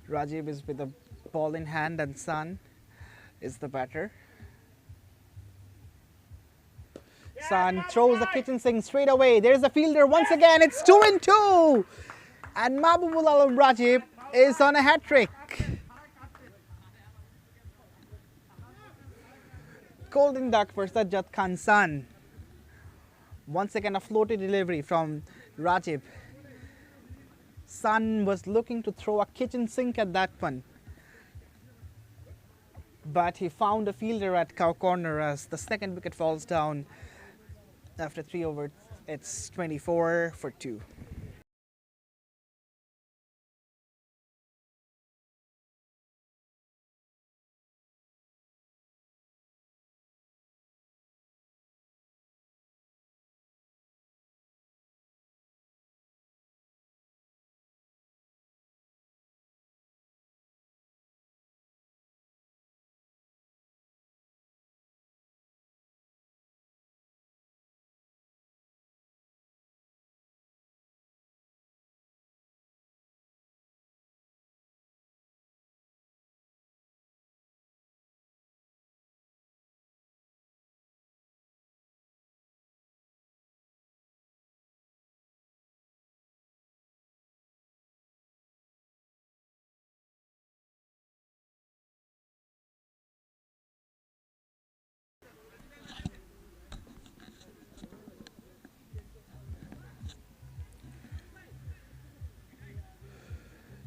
Speaker 1: Rajiv is with the ball in hand, and Sun is the batter. Sun throws the kitchen sink straight away. There's the fielder once again. It's 2-2, and Mahbubul Alam Rajiv is on a hat trick. Golden duck for Sajjad Khan. Once again, a floaty delivery from Rajiv. Sun was looking to throw a kitchen sink at that one, but he found a fielder at cow corner as the second wicket falls down. After 3 overs, it's 24-2.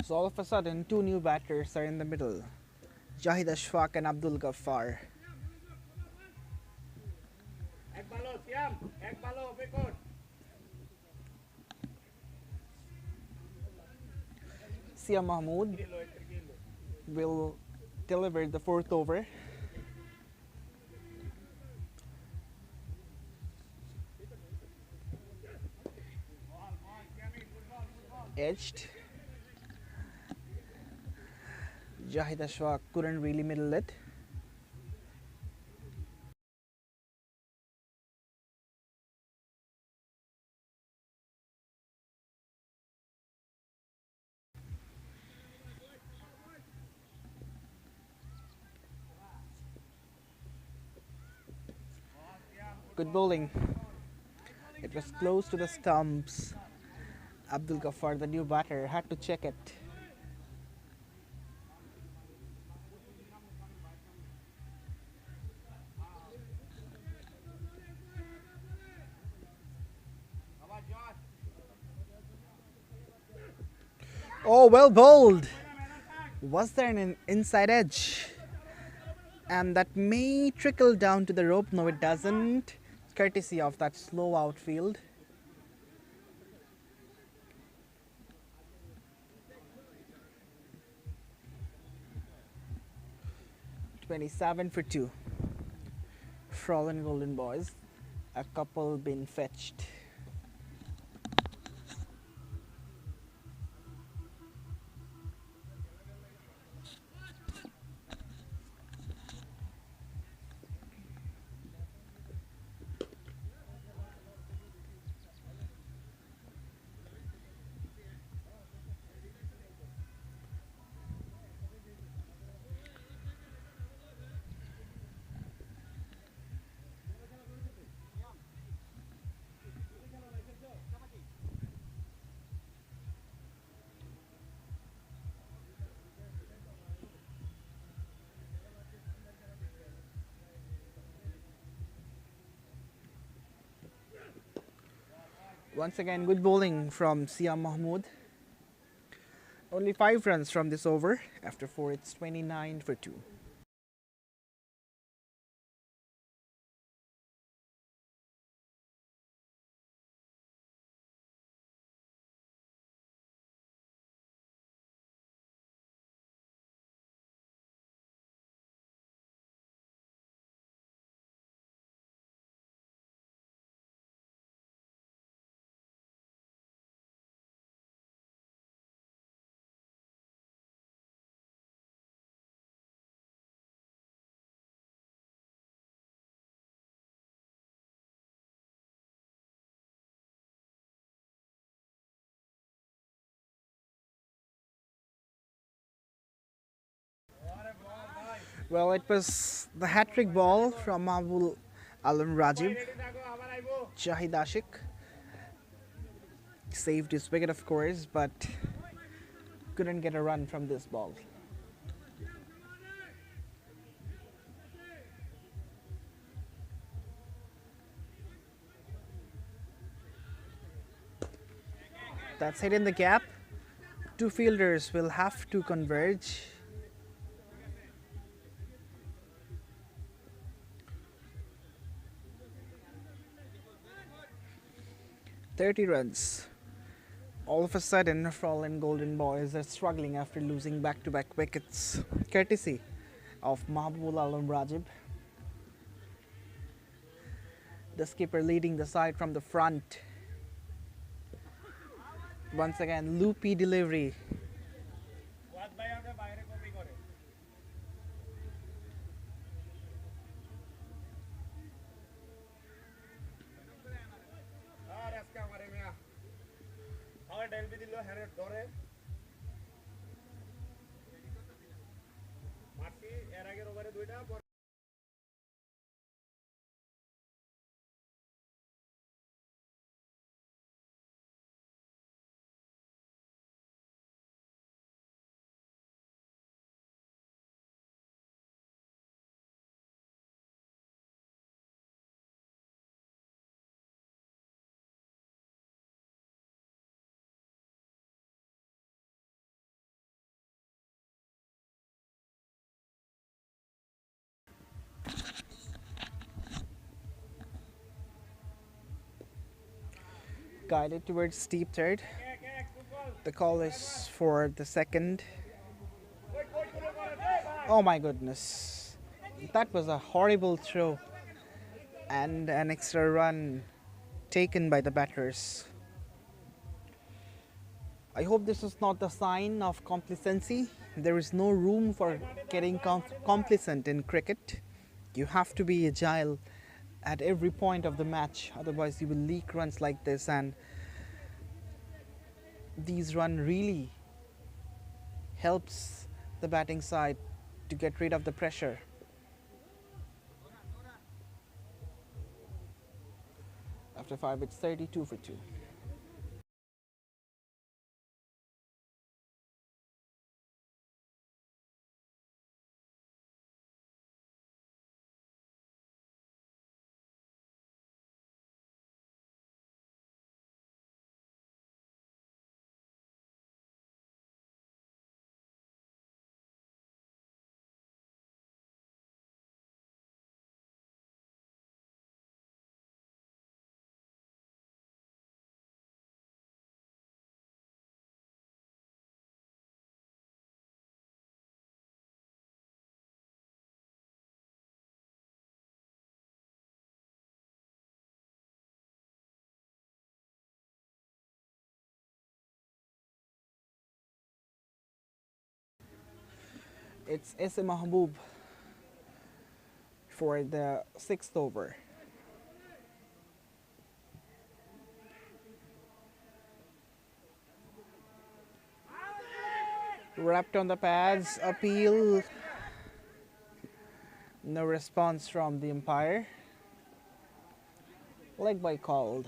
Speaker 1: So all of a sudden, two new batters are in the middle, Jahid Ashfaq and Abdul Ghaffar. Sia Mahmood will deliver the fourth over. Edged. Jahid Ashfaq couldn't really middle it. Good bowling. It was close to the stumps. Abdul Ghaffar, the new batter, had to check it. Oh, well bowled. Was there an inside edge? And that may trickle down to the rope. No, it doesn't. Courtesy of that slow outfield. (27-2). FRAULEN Golden Boys. A couple been fetched. Once again, good bowling from Sia Mahmood. Only 5 runs from this over. After 4, it's 29-2. Well, it was the hat-trick ball from Mahbub Alam Rajib. Shahid Ashik saved his wicket, of course, but couldn't get a run from this ball. That's hit in the gap. Two fielders will have to converge. 30 runs. All of a sudden, FRAULEN Golden Boys are struggling after losing back-to-back wickets, courtesy of Mahbub Alam Rajib. The skipper leading the side from the front. Once again, loopy delivery. Guided towards steep third. The call is for the second. Oh my goodness. That was a horrible throw and an extra run taken by the batters. I hope this is not a sign of complacency. There is no room for getting complacent in cricket. You have to be agile at every point of the match, otherwise you will leak runs like this, and these runs really helps the batting side to get rid of the pressure. After 5, it's 32 for 2. It's S.A. Mahbub for the 6th over. Wrapped on the pads, appeal. No response from the umpire. Leg bye called.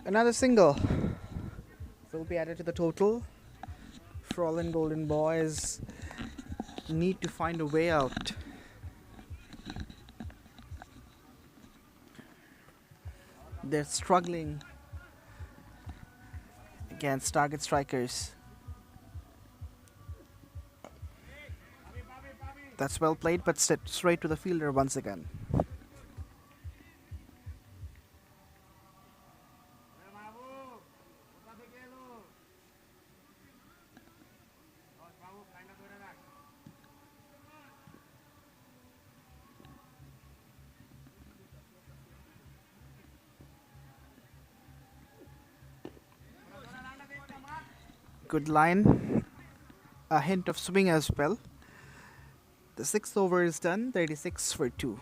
Speaker 1: Another single will be added to the total. FRAULEN Golden Boys need to find a way out. They're struggling against target strikers. That's well played, but straight to the fielder once again. Good line. A hint of swing as well. The sixth over is done, 36 for 2.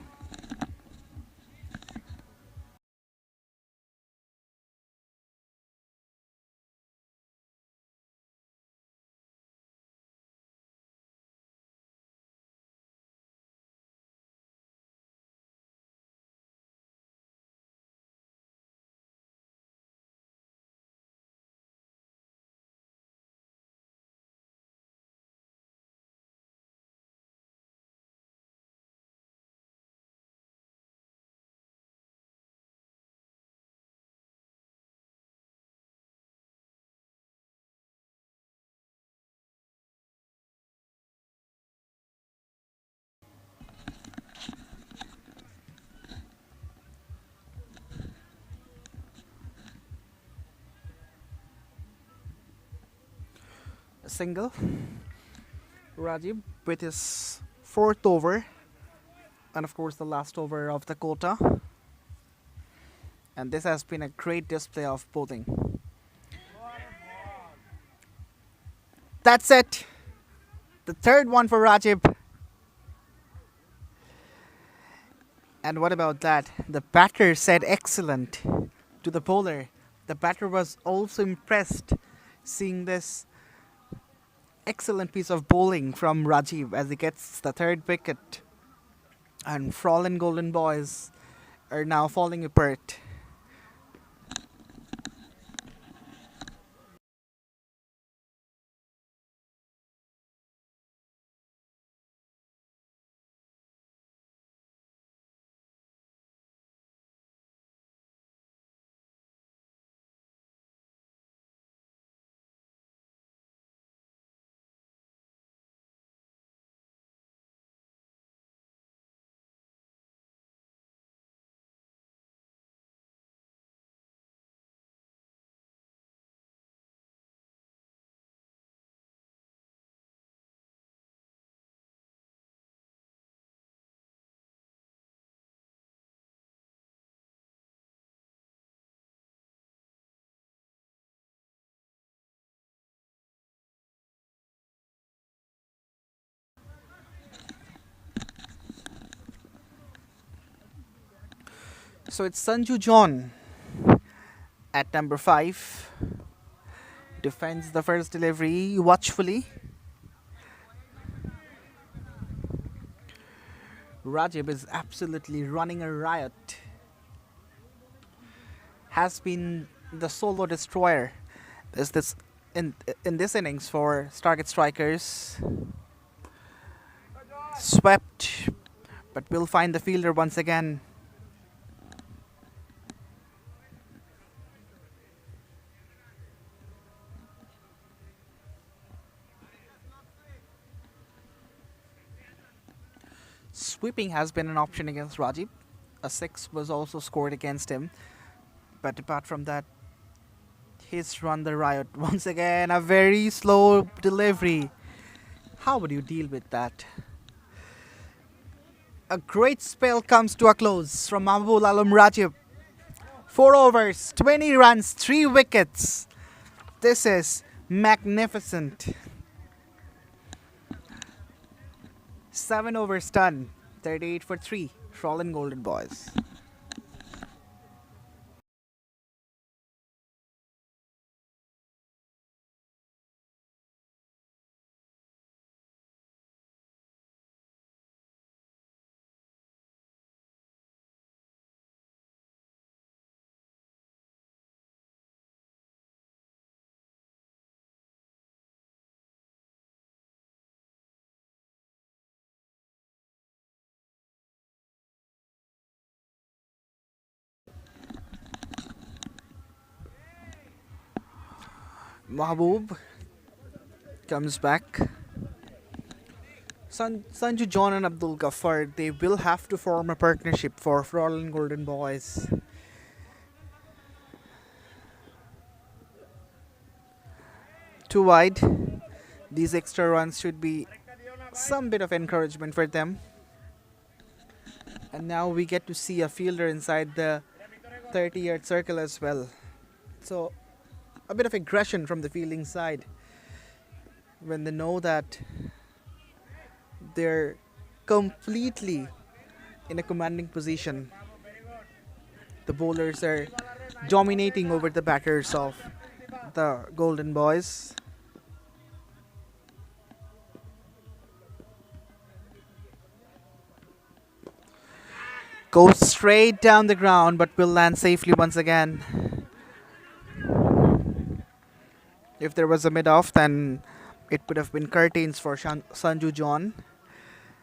Speaker 1: A single. Rajiv with his fourth over, and of course the last over of the quota. And this has been a great display of bowling. That's it. The third one for Rajiv. And what about that? The batter said excellent to the bowler. The batter was also impressed seeing this excellent piece of bowling from Rajiv as he gets the third wicket. And FRAULEN Golden Boys are now falling apart. So it's Sanju John at number 5. Defends the first delivery watchfully. Rajiv is absolutely running a riot. Has been the solo destroyer. Is this in this innings for Stargaze strikers? Swept, but we'll find the fielder once again. Sweeping has been an option against Rajiv. A 6 was also scored against him. But apart from that, he's run the riot. Once again, a very slow delivery. How would you deal with that? A great spell comes to a close from Mahbubul Alam Rajiv. 4 overs, 20 runs, 3 wickets. This is magnificent. 7 overs done, 38 for 3. FRAULEN Golden Boys. Mahbub comes back. Sanju John and Abdul Ghaffar, they will have to form a partnership for FRAULEN Golden Boys. Too wide. These extra runs should be some bit of encouragement for them. And now we get to see a fielder inside the 30-yard circle as well. So a bit of aggression from the fielding side. when they know that they're completely in a commanding position. The bowlers are dominating over the batters of the Golden Boys. Goes straight down the ground but will land safely once again. If there was a mid-off, then it would have been curtains for Sanju John.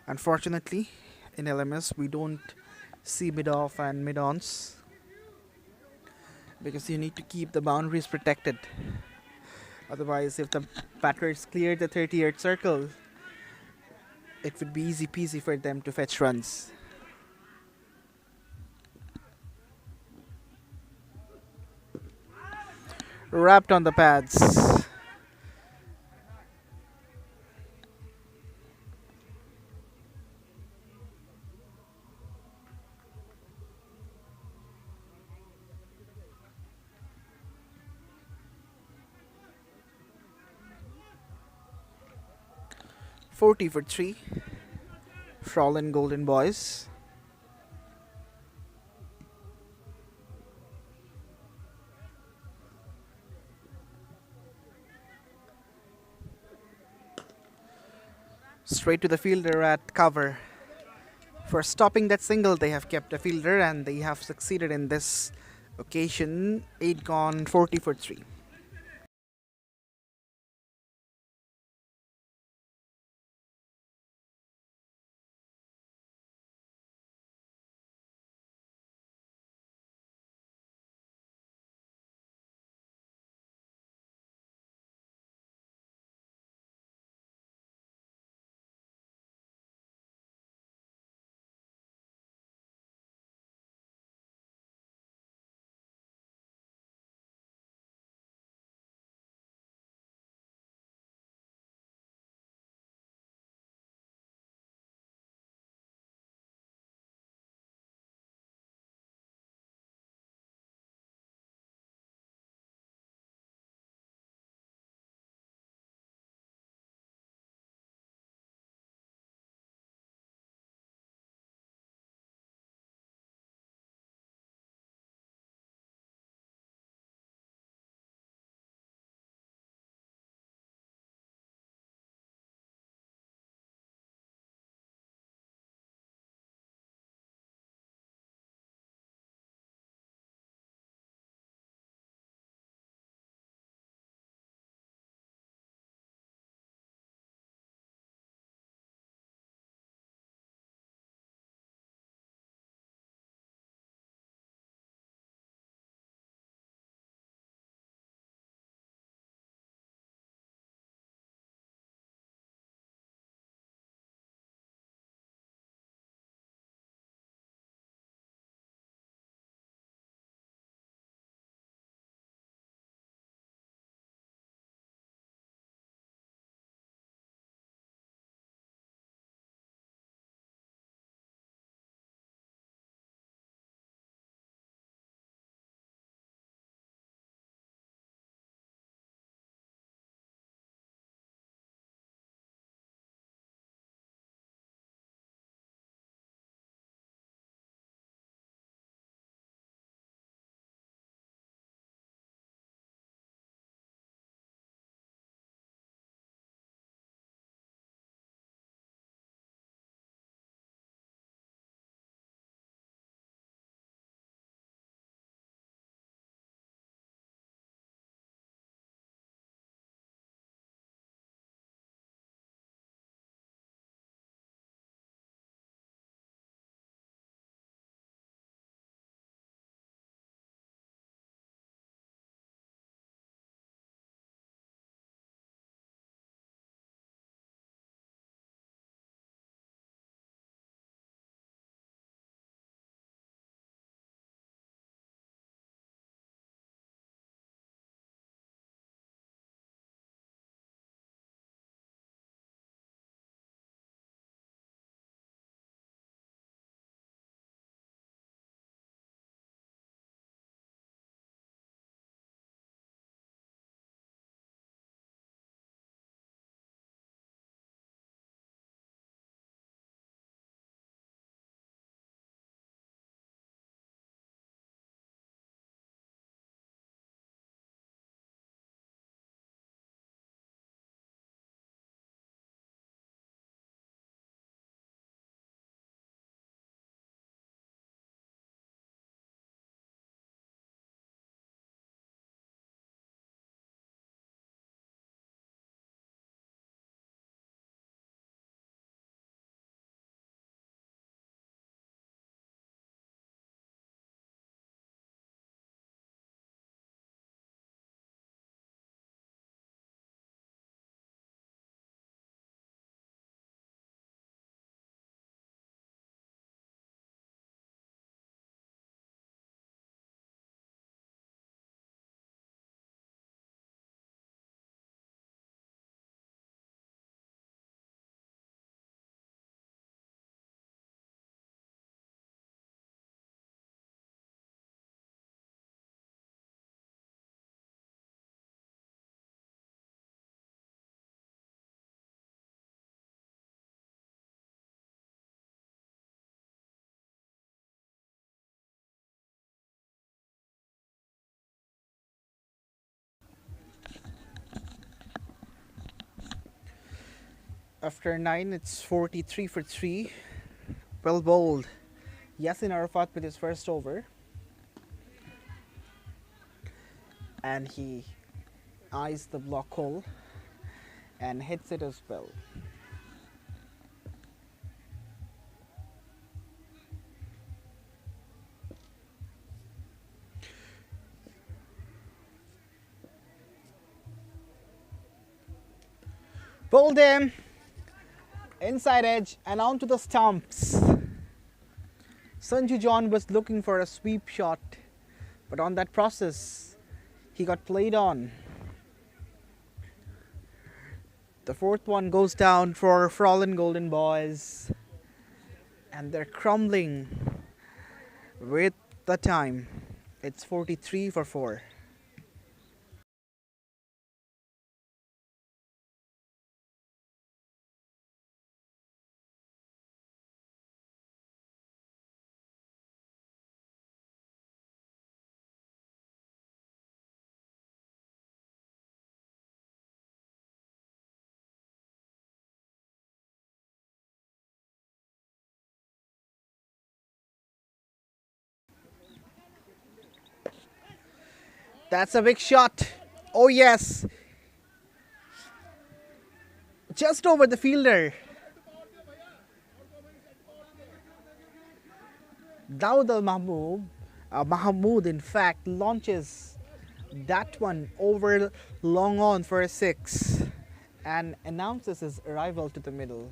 Speaker 1: Unfortunately, in LMS, we don't see mid-off and mid-ons because you need to keep the boundaries protected. Otherwise, if the batters clear the 30-yard circle, it would be easy peasy for them to fetch runs. Wrapped on the pads. Forty for three. FRAULEN Golden Boys. Straight to the fielder at cover. For stopping that single, they have kept a fielder and they have succeeded in this occasion. 8 gone, 40 for 3. After 9, it's 43 for 3. Well bowled. Yasin Arafat with his first over. And he eyes the block hole and hits it as well. Bowled him. Inside edge and onto the stumps. Sanju John was looking for a sweep shot, but on that process, he got played on. The fourth one goes down for FRAULEN Golden Boys, and they're crumbling with the time. It's 43 for 4. That's a big shot. Oh yes. Just over the fielder. Daud Al Mahmood in fact launches that one over long on for a 6 and announces his arrival to the middle.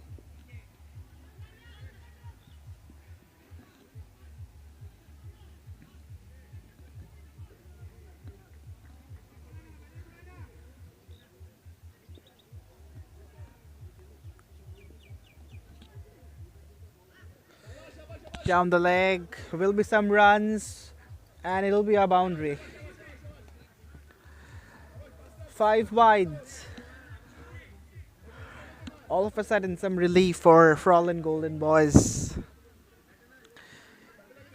Speaker 1: Down the leg, will be some runs, and it'll be a boundary. 5 wides. All of a sudden, some relief for FRAULEN Golden Boys.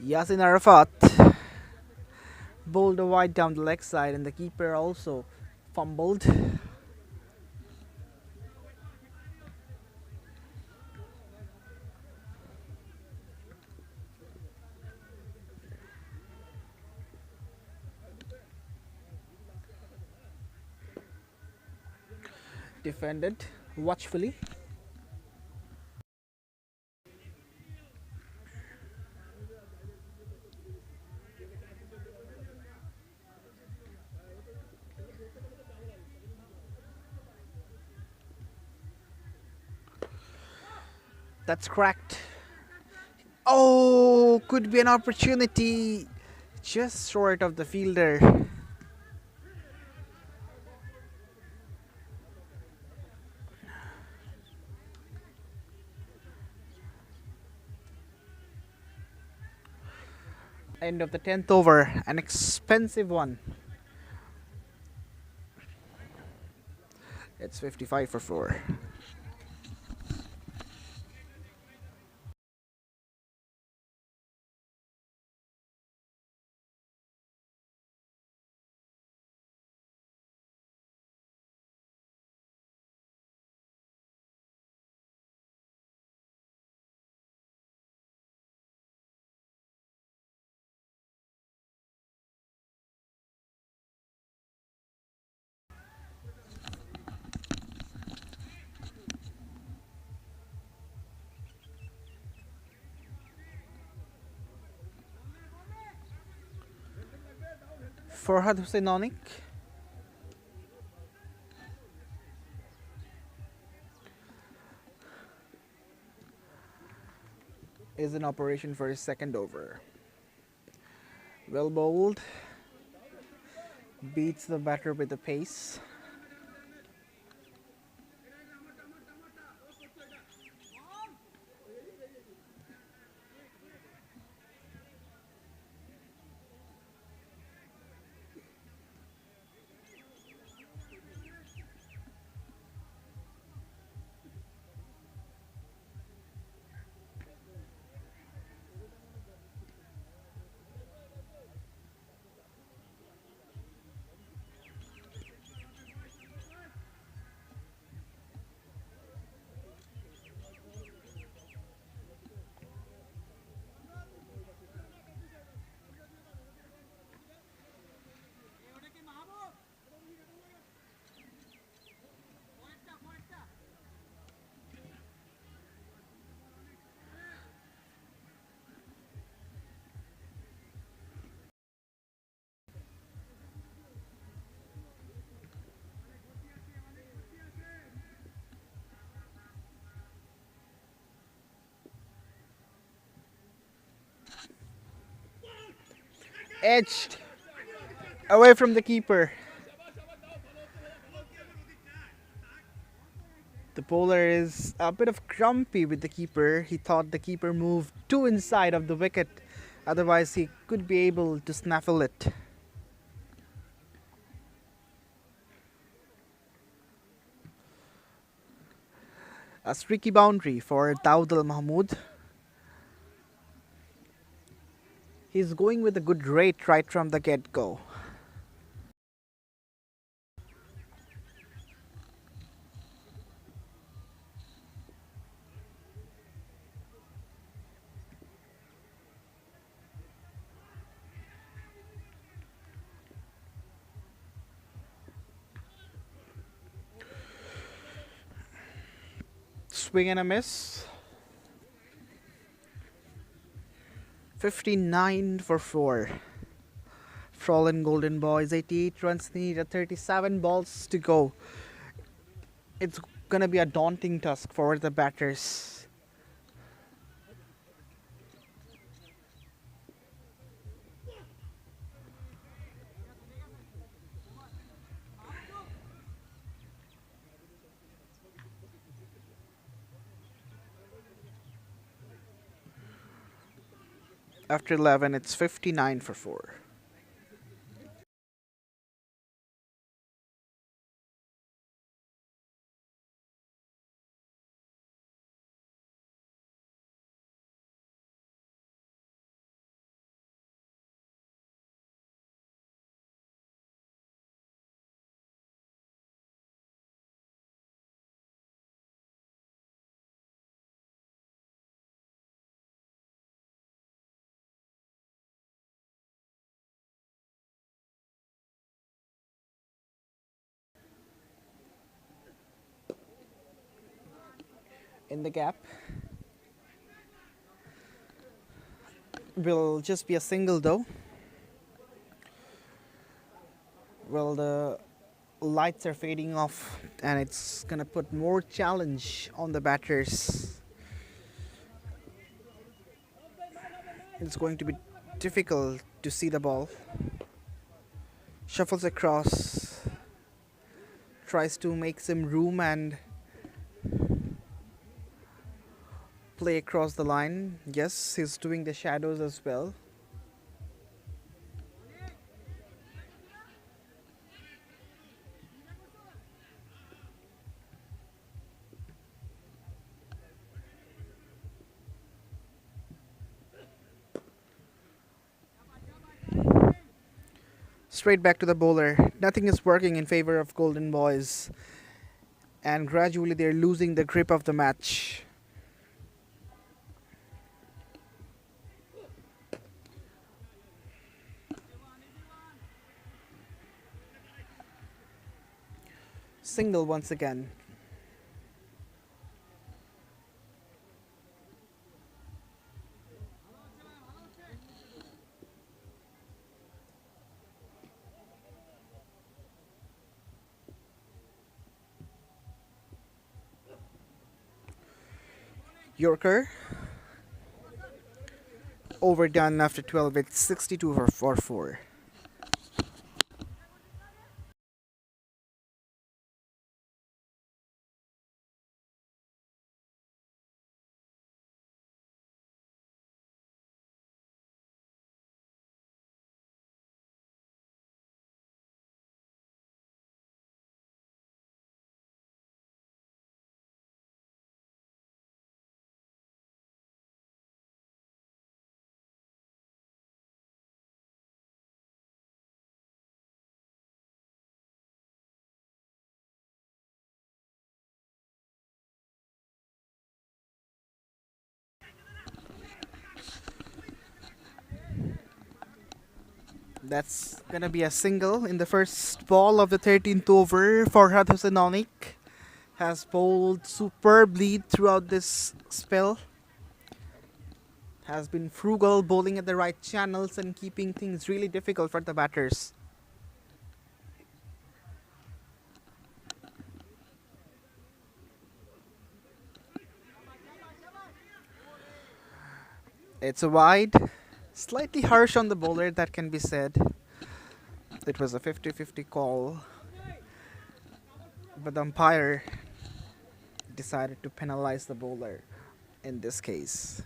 Speaker 1: Yasin Arafat bowled a wide down the leg side, and the keeper also fumbled. Defended watchfully. That's cracked. Oh, could be an opportunity. Just short of the fielder. End of the 10th over, an expensive one. It's 55 for 4. Farhad Hussainonik is in operation for his second over. Well bowled, beats the batter with the pace. edged away from the keeper. The bowler is a bit of grumpy with the keeper. He thought the keeper moved too inside of the wicket. Otherwise, he could be able to snaffle it. A streaky boundary for Daud Al Mahmood. He's going with a good rate right from the get-go. Swing and a miss. 59 for 4. FRAULEN Golden Boys, 88 runs needed, 37 balls to go. It's gonna be a daunting task for the batters. After 11, it's 59 for 4. In the gap will just be a single though. Well, the lights are fading off and it's gonna put more challenge on the batters. It's going to be difficult to see the ball. Shuffles across, tries to make some room and play across the line. Yes, he's doing the shadows as well. Straight back to the bowler. Nothing is working in favor of Golden Boys. And gradually they're losing the grip of the match. Single once again. Yorker. Overdone after 12. It's 62 for 4. That's gonna be a single in the first ball of the 13th over. Farhad Hussainonik has bowled superbly throughout this spell. Has been frugal, bowling at the right channels and keeping things really difficult for the batters. It's a wide. Slightly harsh on the bowler, that can be said. It was a 50-50 call, but the umpire decided to penalize the bowler in this case.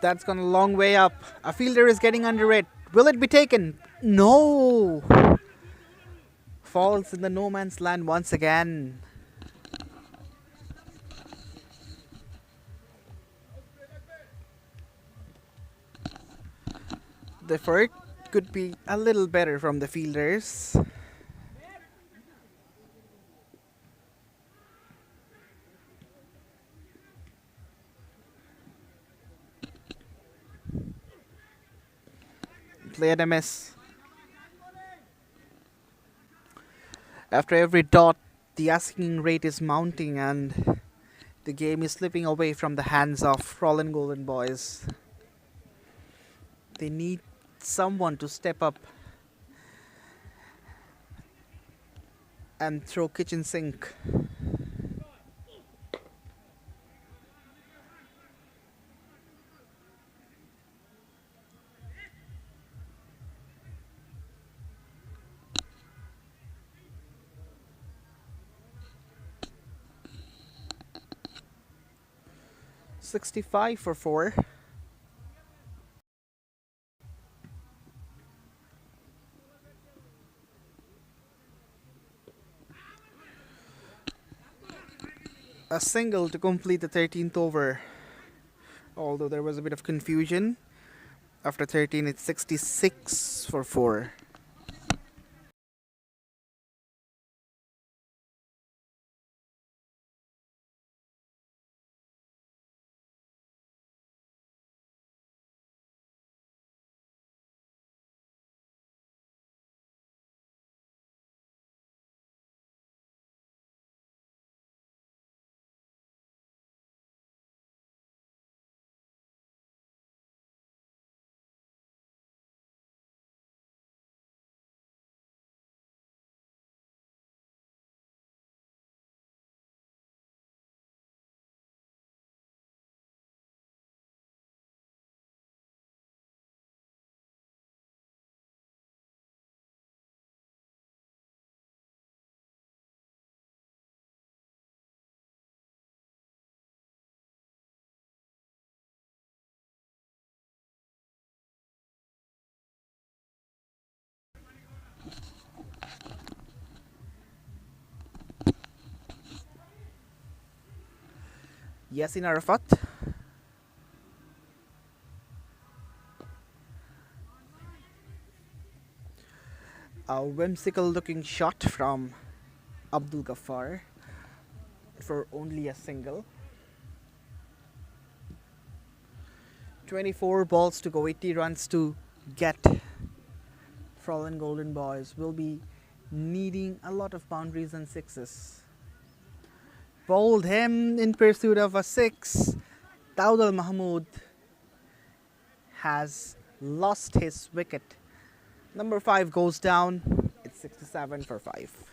Speaker 1: That's gone a long way up. A fielder is getting under it. Will it be taken? No! Falls in the no man's land once again. The effort could be a little better from the fielders. Play at a miss. After every dot, the asking rate is mounting and the game is slipping away from the hands of FRAULEN Golden Boys. They need someone to step up and throw kitchen sink. $65 for 4. A single to complete the 13th over. Although there was a bit of confusion. After 13, it's 66 for 4. Yasin Arafat. A whimsical looking shot from Abdul Ghaffar for only a single. 24 balls to go, 80 runs to get. FRAULEN Golden Boys will be needing a lot of boundaries and sixes. Bowled him in pursuit of a 6. Daud Al Mahmood has lost his wicket. Number 5 goes down. It's 67 for 5.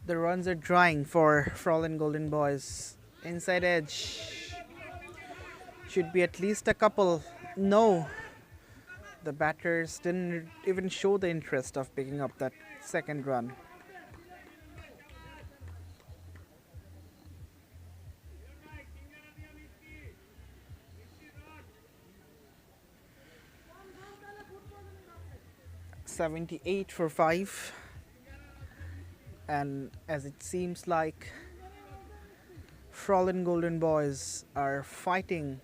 Speaker 1: The runs are drying for FRAULEN Golden Boys. Inside edge. Should be at least a couple. No. The batters didn't even show the interest of picking up that second run. $78 for 5. And as it seems like FRAULEN Golden Boys are fighting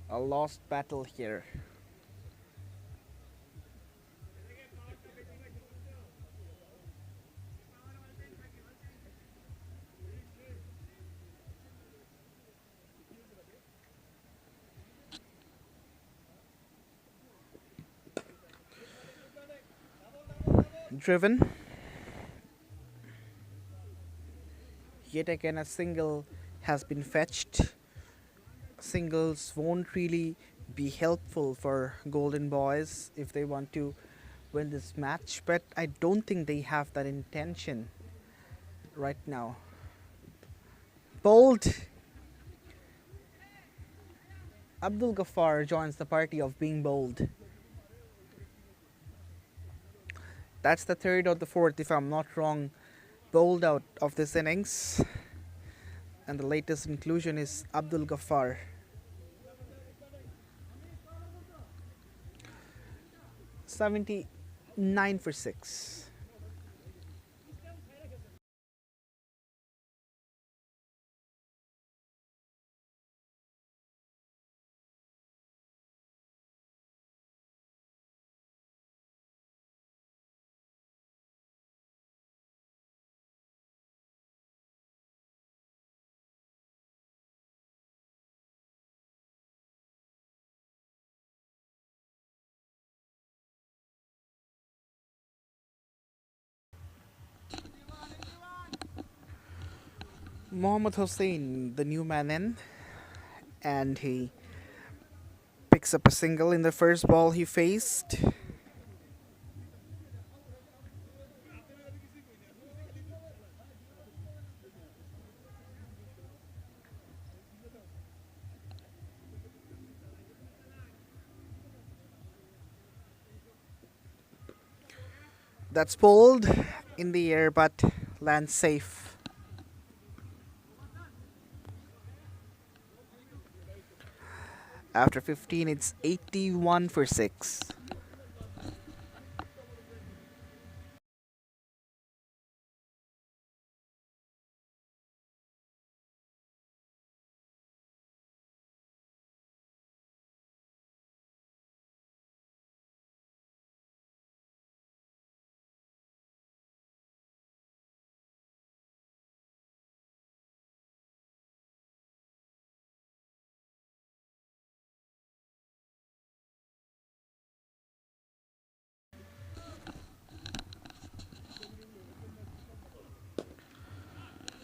Speaker 1: a lost battle here. Driven. Yet again a single has been fetched. Singles won't really be helpful for Golden Boys if they want to win this match, but I don't think they have that intention right now. Bold. Abdul Ghaffar joins the party of being bold. That's the third or the fourth, if I'm not wrong, bowled out of this innings. And the latest inclusion is Abdul Ghaffar. $79 for 6. Mohammad Hussain, the new man in, and he picks up a single in the first ball he faced. That's pulled in the air but lands safe. After 15, it's 81 for 6.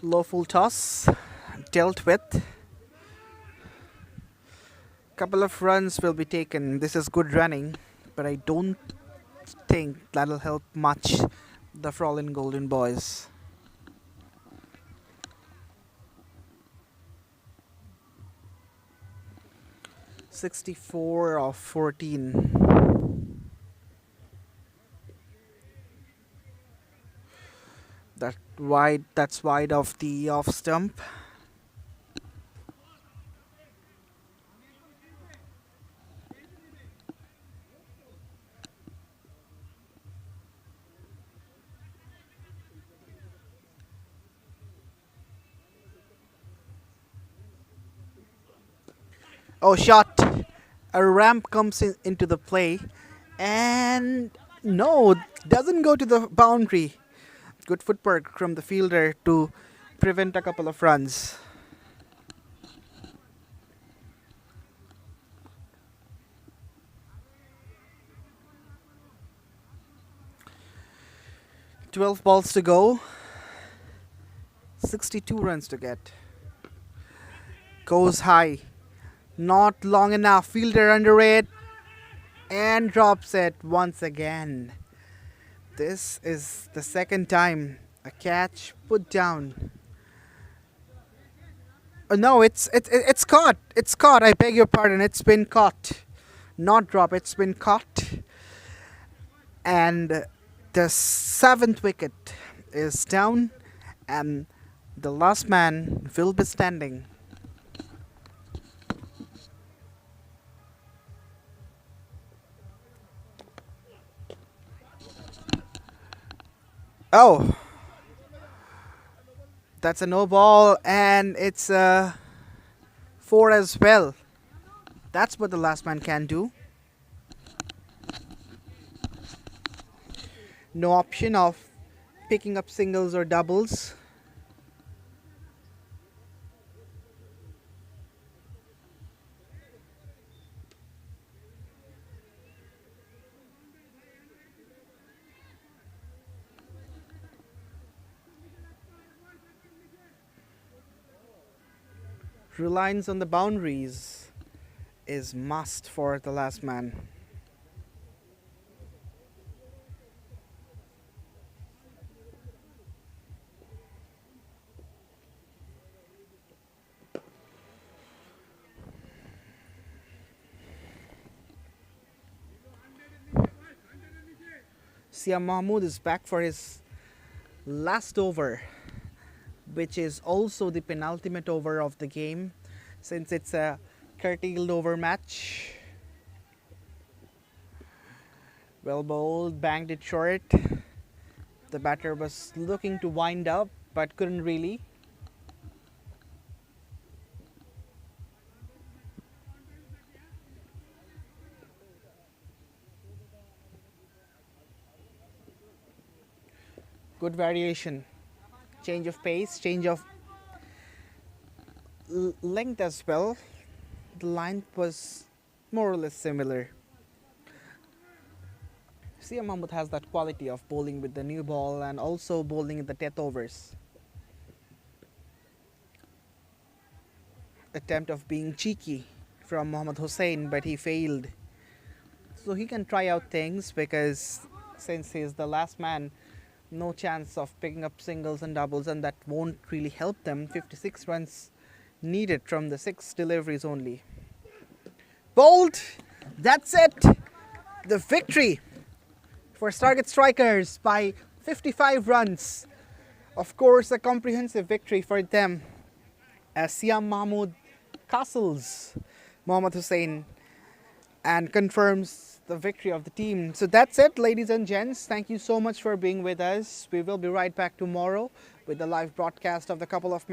Speaker 1: Low full toss, dealt with. Couple of runs will be taken. This is good running, but I don't think that'll help much the FRAULEN Golden Boys. $64 of 14. That's wide of the off stump. Oh, shot. A ramp comes into the play, and no, doesn't go to the boundary. Good footwork from the fielder to prevent a couple of runs. "12 balls to go, 62 runs to get." Goes high, not long enough. Fielder under it and drops it once again. This is the second time A catch put down. Oh, no, it's caught. It's caught. I beg your pardon. It's been caught. Not drop. It's been caught. And the seventh wicket is down, and the last man will be standing. Oh, that's a no ball, and it's a four as well. That's what the last man can do. No option of picking up singles or doubles. Reliance on the boundaries is must for the last man. Siam Mahmood is back for his last over, which is also the penultimate over of the game, since it's a curtailed over match. Well bowled, banged it short. The batter was looking to wind up, but couldn't really. Good variation. Change of pace, change of length as well. The line was more or less similar. Siam Mahmood has that quality of bowling with the new ball and also bowling in the death overs. Attempt of being cheeky from Mohammad Hussain, but he failed. So he can try out things, because since he's the last man, no chance of picking up singles and doubles, and that won't really help them. 56 runs needed from the 6 deliveries only. Bowled! That's it! The victory for Stargaze Strikers by 55 runs. Of course, a comprehensive victory for them, as Siam Mahmood castles Mohammad Hussain and confirms the victory of the team. So that's it, ladies and gents. Thank you so much for being with us. We will be right back tomorrow with the live broadcast of the couple of matches.